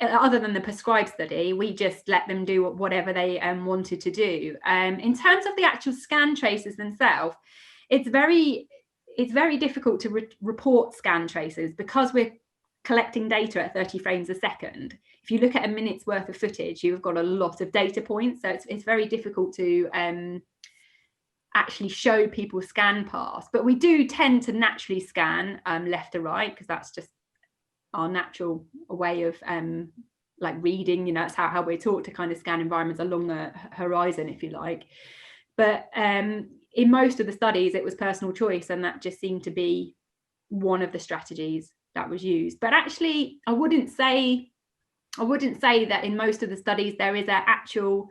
other than the prescribed study, we just let them do whatever they wanted to do. In terms of the actual scan traces themselves, it's very difficult to report scan traces because we're collecting data at 30 frames a second. If you look at a minute's worth of footage, you've got a lot of data points. So it's very difficult to actually show people scan pass. But we do tend to naturally scan left to right, because that's just our natural way of like reading, you know, that's how we're taught to kind of scan environments along the horizon, if you like. But in most of the studies, it was personal choice, and that just seemed to be one of the strategies that was used. But actually, I wouldn't say that in most of the studies there is an actual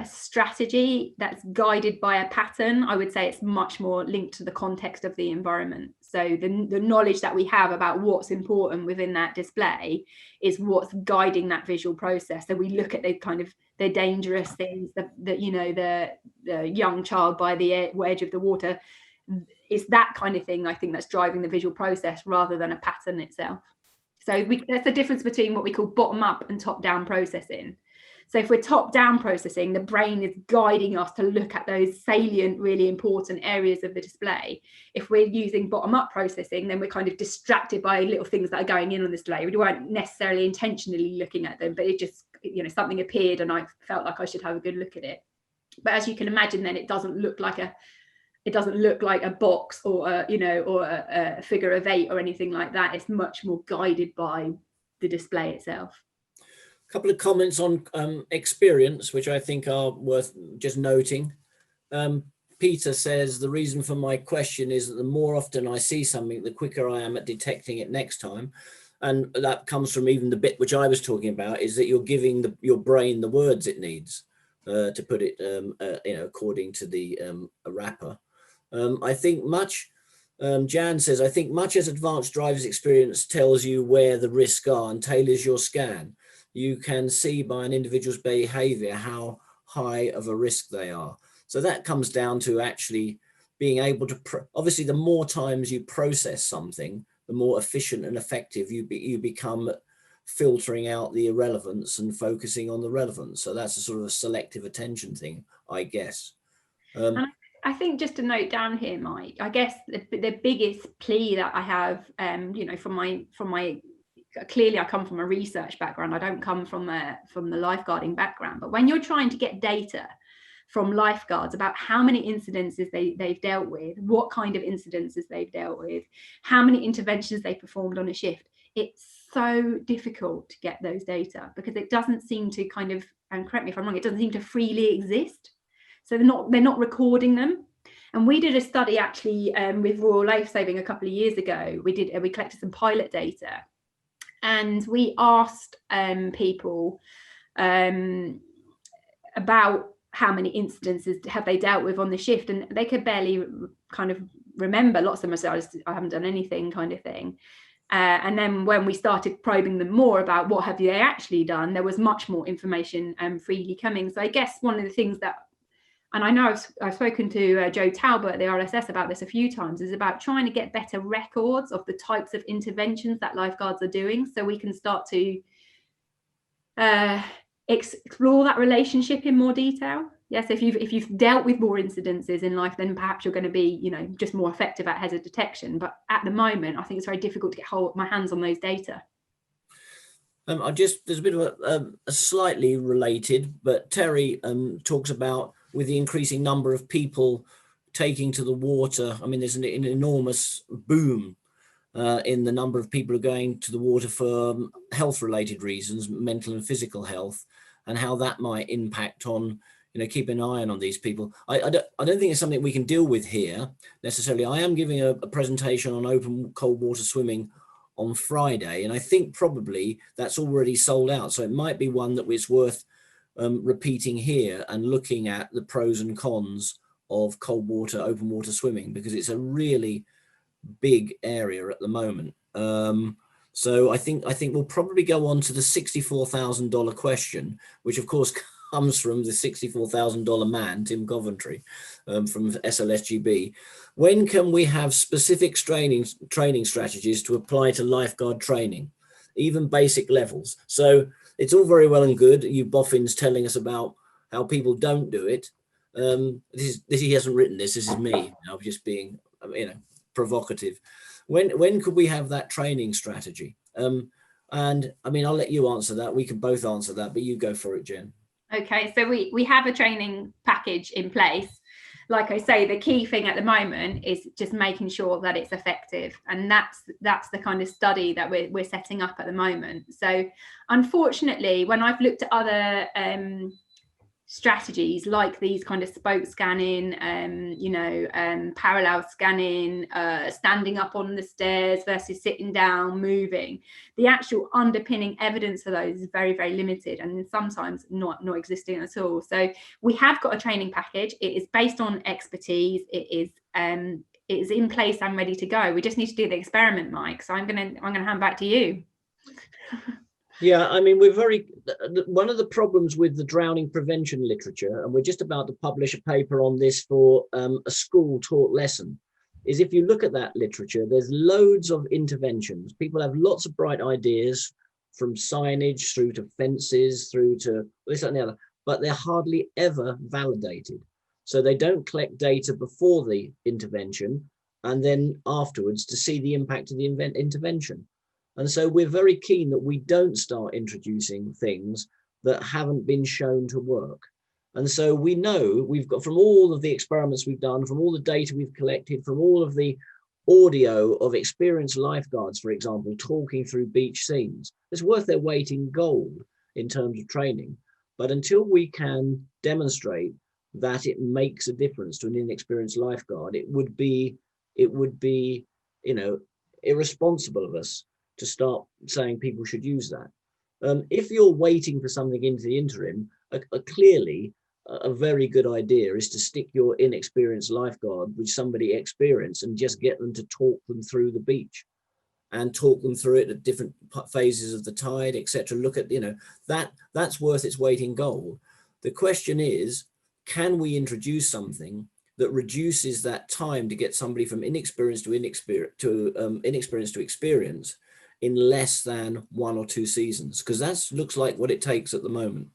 strategy that's guided by a pattern. I would say it's much more linked to the context of the environment. So the knowledge that we have about what's important within that display is what's guiding that visual process. So we look at the kind of the dangerous things, the young child by the edge of the water. It's that kind of thing, I think, that's driving the visual process rather than a pattern itself. So there's a difference between what we call bottom-up and top-down processing. So if we're top-down processing, the brain is guiding us to look at those salient, really important areas of the display. If we're using bottom-up processing, then we're kind of distracted by little things that are going in on the display. We weren't necessarily intentionally looking at them, but it just, you know, something appeared and I felt like I should have a good look at it. But as you can imagine, then it doesn't look like a box or a figure of 8 or anything like that. It's much more guided by the display itself. A couple of comments on experience, which I think are worth just noting. Peter says, the reason for my question is that the more often I see something, the quicker I am at detecting it next time. And that comes from even the bit which I was talking about, is that you're giving your brain the words it needs to put it, according to the wrapper. I think Jan says, I think much as advanced driver's experience tells you where the risks are and tailors your scan, you can see by an individual's behavior how high of a risk they are. So that comes down to actually being able to, obviously the more times you process something, the more efficient and effective you become filtering out the irrelevance and focusing on the relevance. So that's a sort of a selective attention thing, I guess. I think just to note down here, Mike, I guess the biggest plea that I have, from my clearly I come from a research background. I don't come from the lifeguarding background. But when you're trying to get data from lifeguards about how many incidences they've dealt with, what kind of incidences they've dealt with, how many interventions they performed on a shift, it's so difficult to get those data because it doesn't seem to kind of, and correct me if I'm wrong, it doesn't seem to freely exist. So they're not recording them. And we did a study actually with Royal Lifesaving a couple of years ago. We collected some pilot data, and we asked people about how many incidences have they dealt with on the shift, and they could barely kind of remember. Lots of them said, I haven't done anything, kind of thing. And then when we started probing them more about what have they actually done, there was much more information freely coming. So I guess one of the things that, and I know I've spoken to Joe Talbot at the RSS about this a few times, is about trying to get better records of the types of interventions that lifeguards are doing, so we can start to explore that relationship in more detail. Yes, if you've dealt with more incidences in life, then perhaps you're going to be, you know, just more effective at hazard detection. But at the moment, I think it's very difficult to get my hands on those data. There's a bit of a slightly related, but Terry talks about with the increasing number of people taking to the water. I mean, there's an enormous boom in the number of people who are going to the water for health-related reasons, mental and physical health, and how that might impact on, you know, keeping an eye on these people. I don't think it's something we can deal with here necessarily. I am giving a presentation on open cold water swimming on Friday, and I think probably that's already sold out. So it might be one that it's worth repeating here and looking at the pros and cons of cold water, open water swimming, because it's a really big area at the moment. So I think we'll probably go on to the $64,000 question, which of course comes from the $64,000 man, Tim Coventry, from SLSGB. When can we have specific training strategies to apply to lifeguard training, even basic levels? So it's all very well and good, you boffins telling us about how people don't do it. He hasn't written this. This is me. I'm just being, you know, provocative. When could we have that training strategy? And I mean, I'll let you answer that. We can both answer that, but you go for it, Jen. Okay, so we have a training package in place. Like I say, the key thing at the moment is just making sure that it's effective, and that's the kind of study that we're setting up at the moment. So unfortunately, when I've looked at other strategies like these kind of spoke scanning, parallel scanning, standing up on the stairs versus sitting down, moving, the actual underpinning evidence for those is very, very limited, and sometimes not existing at all. So we have got a training package. It is based on expertise. It is in place and ready to go. We just need to do the experiment, Mike. So I'm gonna hand back to you. Yeah, I mean, one of the problems with the drowning prevention literature, and we're just about to publish a paper on this for a school taught lesson, is if you look at that literature, there's loads of interventions. People have lots of bright ideas, from signage through to fences, through to this and the other, but they're hardly ever validated. So they don't collect data before the intervention and then afterwards to see the impact of the intervention. And so we're very keen that we don't start introducing things that haven't been shown to work. And so we know we've got, from all of the experiments we've done, from all the data we've collected, from all of the audio of experienced lifeguards, for example, talking through beach scenes, it's worth their weight in gold in terms of training. But until we can demonstrate that it makes a difference to an inexperienced lifeguard, it would be, you know, irresponsible of us to start saying people should use that. If you're waiting for something into the interim, clearly a very good idea is to stick your inexperienced lifeguard with somebody experienced and just get them to talk them through the beach and talk them through it at different phases of the tide, etc. Look at, you know, that's worth its weight in gold. The question is, can we introduce something that reduces that time to get somebody from inexperienced to inexperienced to experience in less than 1 or 2 seasons? Because that looks like what it takes at the moment.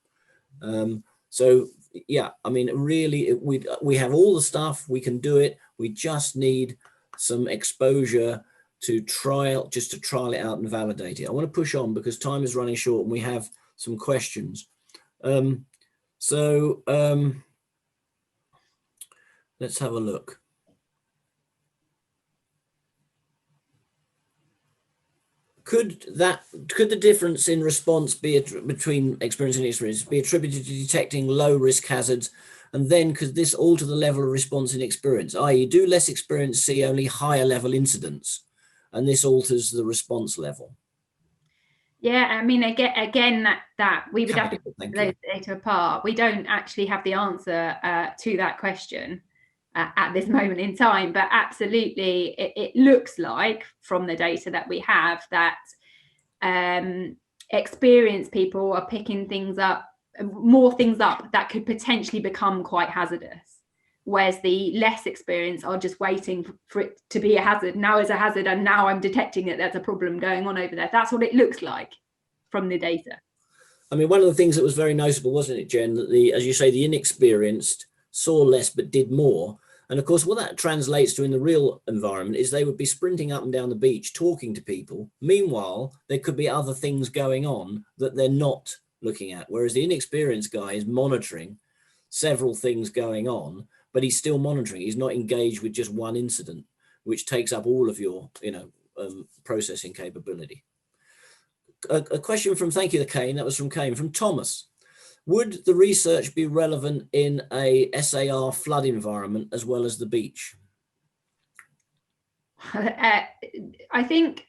So yeah, I mean, really, we have all the stuff, we can do it. We just need some exposure to trial it out and validate it. I want to push on because time is running short and we have some questions. Let's have a look. Could the difference in response between experience and inexperience be attributed to detecting low risk hazards? And then could this alter the level of response in experience? I.e., do less experienced see only higher level incidents, and this alters the response level? Yeah, I mean, again, that we would have to put those data apart. We don't actually have the answer to that question at this moment in time, but absolutely it looks like from the data that we have that experienced people are picking more things up that could potentially become quite hazardous, whereas the less experienced are just waiting for it to be a hazard. Now is a hazard, and now I'm detecting that there's a problem going on over there. That's what it looks like from the data. I mean, one of the things that was very noticeable, wasn't it, Jen, that as you say, the inexperienced saw less but did more. And of course, what that translates to in the real environment is they would be sprinting up and down the beach, talking to people. Meanwhile, there could be other things going on that they're not looking at. Whereas the inexperienced guy is monitoring several things going on, but he's still monitoring. He's not engaged with just one incident, which takes up all of your, processing capability. A question from, thank you, Kane. That was from Kane. From Thomas. Would the research be relevant in a SAR flood environment as well as the beach? I think,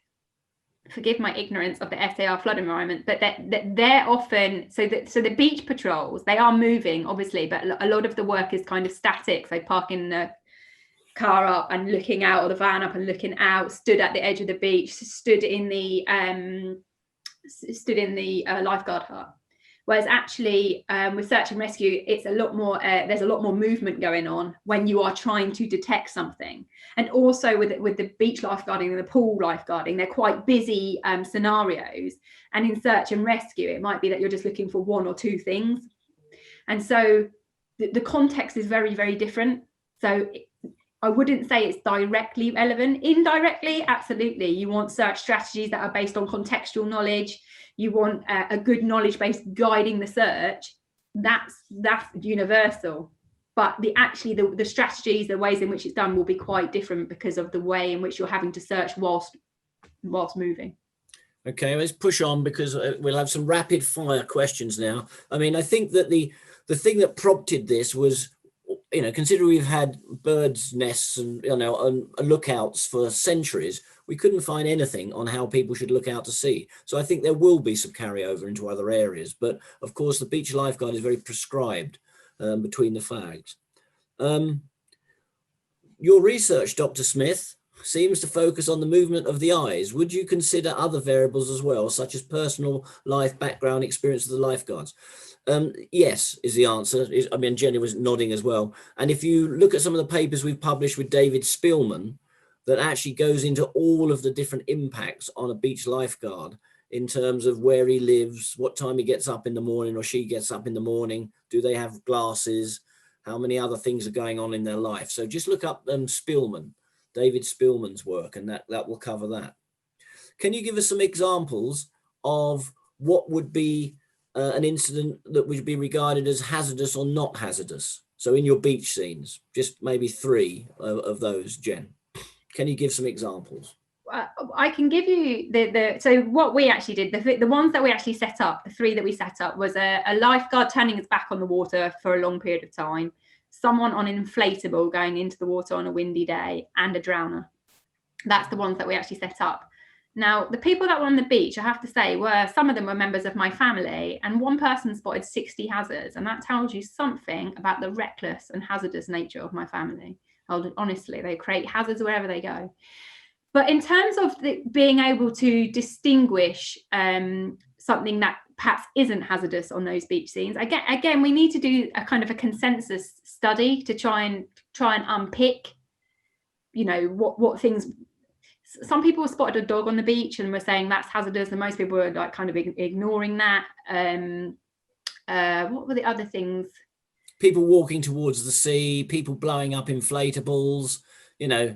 forgive my ignorance of the SAR flood environment, but they're often, so the beach patrols, they are moving, obviously, but a lot of the work is kind of static. So parking the car up and looking out, or the van up and looking out, stood at the edge of the beach, stood in the lifeguard hut. Whereas actually with search and rescue, it's a lot more, there's a lot more movement going on when you are trying to detect something. And also with the beach lifeguarding and the pool lifeguarding, they're quite busy scenarios. And in search and rescue, it might be that you're just looking for one or two things. And so the context is very, very different. So I wouldn't say it's directly relevant. Indirectly, absolutely. You want search strategies that are based on contextual knowledge. You want a good knowledge base guiding the search. That's universal. But the strategies, the ways in which it's done will be quite different because of the way in which you're having to search whilst moving. Okay, let's push on because we'll have some rapid fire questions now. I mean, I think that the thing that prompted this was, considering we've had birds' nests and lookouts for centuries, we couldn't find anything on how people should look out to sea. So I think there will be some carryover into other areas. But of course, the beach lifeguard is very prescribed between the flags. Your research, Dr. Smith, seems to focus on the movement of the eyes. Would you consider other variables as well, such as personal life background experience of the lifeguards? Yes, is the answer. Jenny was nodding as well. And if you look at some of the papers we've published with David Spielman, that actually goes into all of the different impacts on a beach lifeguard in terms of where he lives, what time he gets up in the morning or she gets up in the morning, do they have glasses, how many other things are going on in their life. So just look up Spielman, David Spielman's work, and that will cover that. Can you give us some examples of what would be an incident that would be regarded as hazardous or not hazardous? So in your beach scenes, just maybe 3 of those, Jen. Can you give some examples? I can give you so what we actually did, the ones that we actually set up, the 3 that we set up was a lifeguard turning his back on the water for a long period of time, someone on an inflatable going into the water on a windy day, and a drowner. That's the ones that we actually set up. Now, the people that were on the beach, I have to say, some of them were members of my family, and one person spotted 60 hazards, and that tells you something about the reckless and hazardous nature of my family. Honestly, they create hazards wherever they go. But in terms of being able to distinguish something that perhaps isn't hazardous on those beach scenes, again, we need to do a kind of a consensus study to try and unpick, what things. Some people spotted a dog on the beach and were saying that's hazardous, and most people were like kind of ignoring that. What were the other things? People walking towards the sea, people blowing up inflatables, with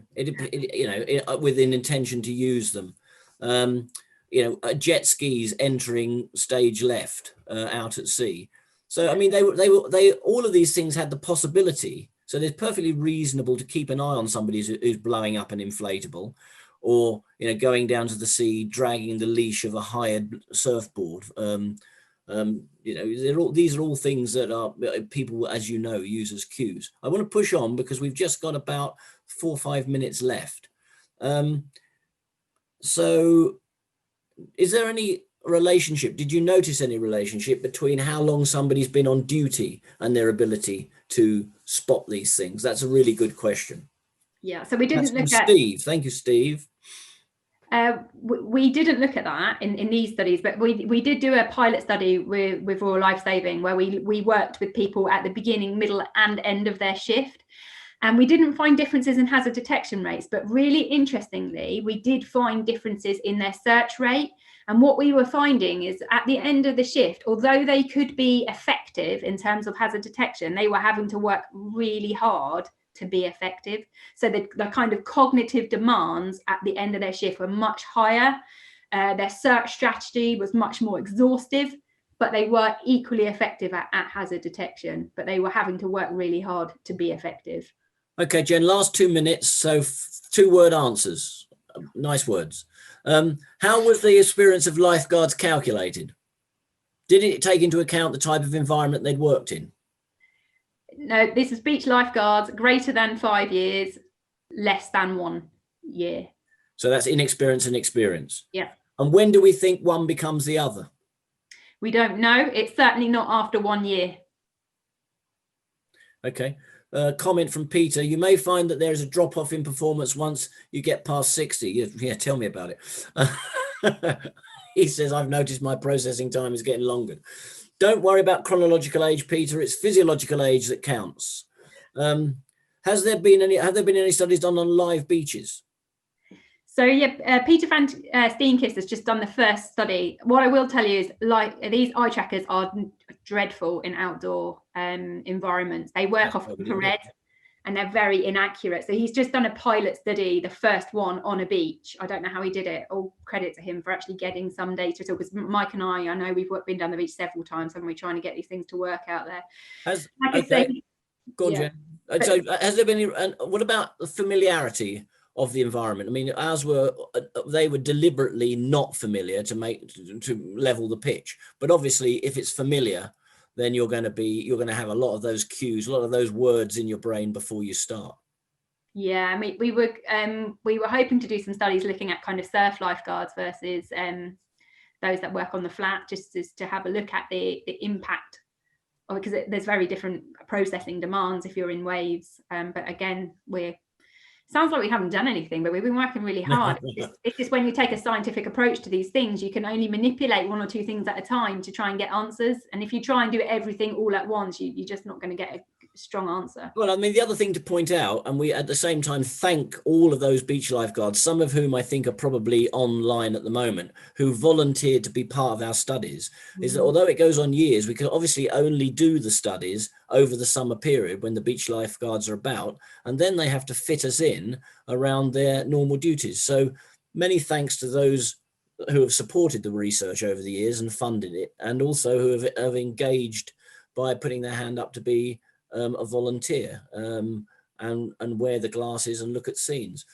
an intention to use them. Jet skis entering stage left out at sea. So I mean, they all of these things had the possibility. So it's perfectly reasonable to keep an eye on somebody who's blowing up an inflatable, or going down to the sea, dragging the leash of a hired surfboard. These are all things that are people, as use as cues. I want to push on because we've just got about 4 or 5 minutes left. So is there any relationship? Did you notice any relationship between how long somebody's been on duty and their ability to spot these things? That's a really good question. Yeah, so we didn't look at Steve. Thank you, Steve. We didn't look at that in these studies, but we did do a pilot study with Royal Lifesaving where we worked with people at the beginning, middle and end of their shift. And we didn't find differences in hazard detection rates, but really interestingly, we did find differences in their search rate. And what we were finding is at the end of the shift, although they could be effective in terms of hazard detection, they were having to work really hard to be effective. So the kind of cognitive demands at the end of their shift were much higher. Their search strategy was much more exhaustive, but they were equally effective at hazard detection, but they were having to work really hard to be effective. Okay, Jen, last 2 minutes. So 2-word answers. Nice words. How was the experience of lifeguards calculated? Did it take into account the type of environment they'd worked in? No, this is beach lifeguards, greater than 5 years, less than 1 year. So that's inexperience and experience. Yeah. And when do we think one becomes the other? We don't know. It's certainly not after 1 year. Okay. Comment from Peter: you may find that there is a drop off in performance once you get past 60. Yeah, tell me about it. He says, I've noticed my processing time is getting longer. Don't worry about chronological age, Peter. It's physiological age that counts. Have there been any studies done on live beaches? So yeah, Peter van Steenkist has just done the first study. What I will tell you is, like, these eye trackers are dreadful in outdoor environments. They work off infrared and they're very inaccurate. So he's just done a pilot study, the first one on a beach. I don't know how he did it. All credit to him for actually getting some data at all, because Mike and I know we've been down the beach several times, haven't we, trying to get these things to work out there. Go on, Jen. So has there been any, what about the familiarity of the environment? I mean, they were deliberately not familiar to level the pitch, but obviously if it's familiar, then you're going to have a lot of those cues, a lot of those words in your brain before you start. Yeah, I mean, we were hoping to do some studies looking at kind of surf lifeguards versus those that work on the flat, just to have a look at the impact, because there's very different processing demands if you're in waves. But again, sounds like we haven't done anything, but we've been working really hard. It's just when you take a scientific approach to these things, you can only manipulate 1 or 2 things at a time to try and get answers. And if you try and do everything all at once, you're just not going to get a strong answer. Well, I mean, the other thing to point out, and we at the same time thank all of those beach lifeguards, some of whom I think are probably online at the moment, who volunteered to be part of our studies, is that although it goes on years, we can obviously only do the studies over the summer period when the beach lifeguards are about, and then they have to fit us in around their normal duties. So many thanks to those who have supported the research over the years and funded it, and also who have engaged by putting their hand up to be a volunteer and wear the glasses and look at scenes.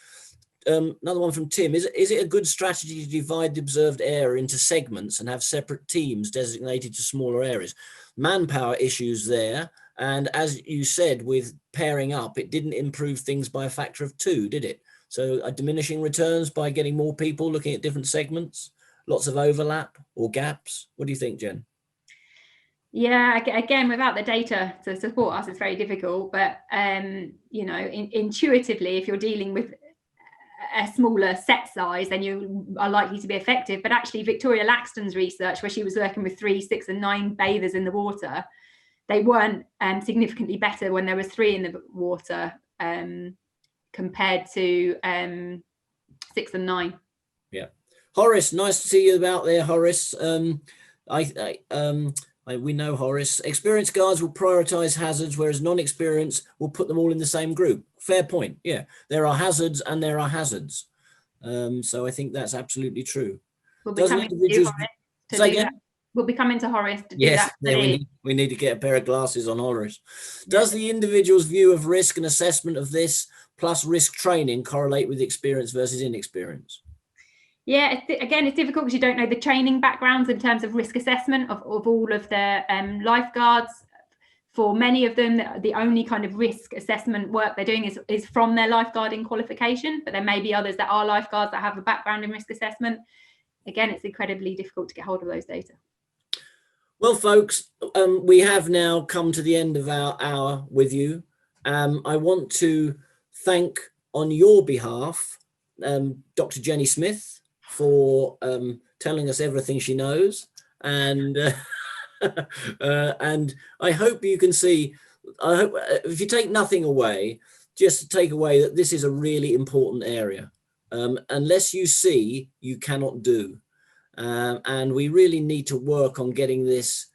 Another one from Tim: is it a good strategy to divide the observed area into segments and have separate teams designated to smaller areas? Manpower issues there, and as you said, with pairing up, it didn't improve things by a factor of 2, did it? So diminishing returns by getting more people looking at different segments, lots of overlap or gaps. What do you think, Jen? Yeah, again, without the data to support us, it's very difficult. But intuitively, if you're dealing with a smaller set size, then you are likely to be effective. But actually, Victoria Laxton's research, where she was working with 3, 6, and 9 bathers in the water, they weren't significantly better when there was 3 in the water compared to 6 and 9. Yeah. Horace, nice to see you about there, Horace. We know Horace. Experienced guards will prioritize hazards, whereas non-experienced will put them all in the same group. Fair point. Yeah, there are hazards and there are hazards. So I think that's absolutely true. We'll be coming to Horace to do that. Yeah, we need to get a pair of glasses on Horace. Does the individual's view of risk and assessment of this plus risk training correlate with experience versus inexperience? Yeah, again, it's difficult because you don't know the training backgrounds in terms of risk assessment of all of the lifeguards. For many of them, the only kind of risk assessment work they're doing is from their lifeguarding qualification, but there may be others that are lifeguards that have a background in risk assessment. Again, it's incredibly difficult to get hold of those data. Well, folks, we have now come to the end of our hour with you. I want to thank, on your behalf, Dr. Jenny Smith, for telling us everything she knows, and and I hope you can see, I hope if you take nothing away, just take away that this is a really important area. Unless you see, you cannot do. And we really need to work on getting this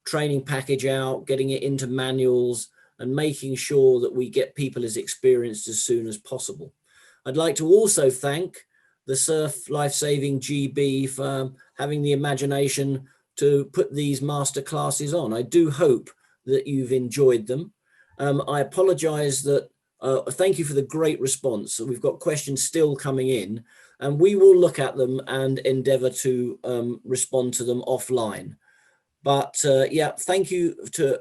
training package out, getting it into manuals, and making sure that we get people as experienced as soon as possible. I'd like to also thank the Surf Lifesaving GB for having the imagination to put these master classes on. I do hope that you've enjoyed them. I apologize that, thank you for the great response. We've got questions still coming in, and we will look at them and endeavor to respond to them offline. But yeah, thank you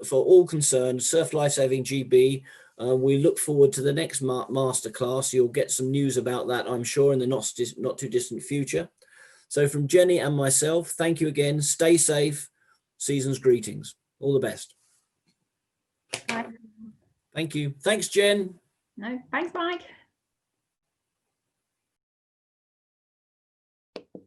for all concerned, Surf Lifesaving GB. We look forward to the next masterclass. You'll get some news about that, I'm sure, in the not too distant future. So from Jenny and myself, thank you again. Stay safe. Season's greetings. All the best. Bye. Thank you. Thanks, Jen. No, thanks, Mike.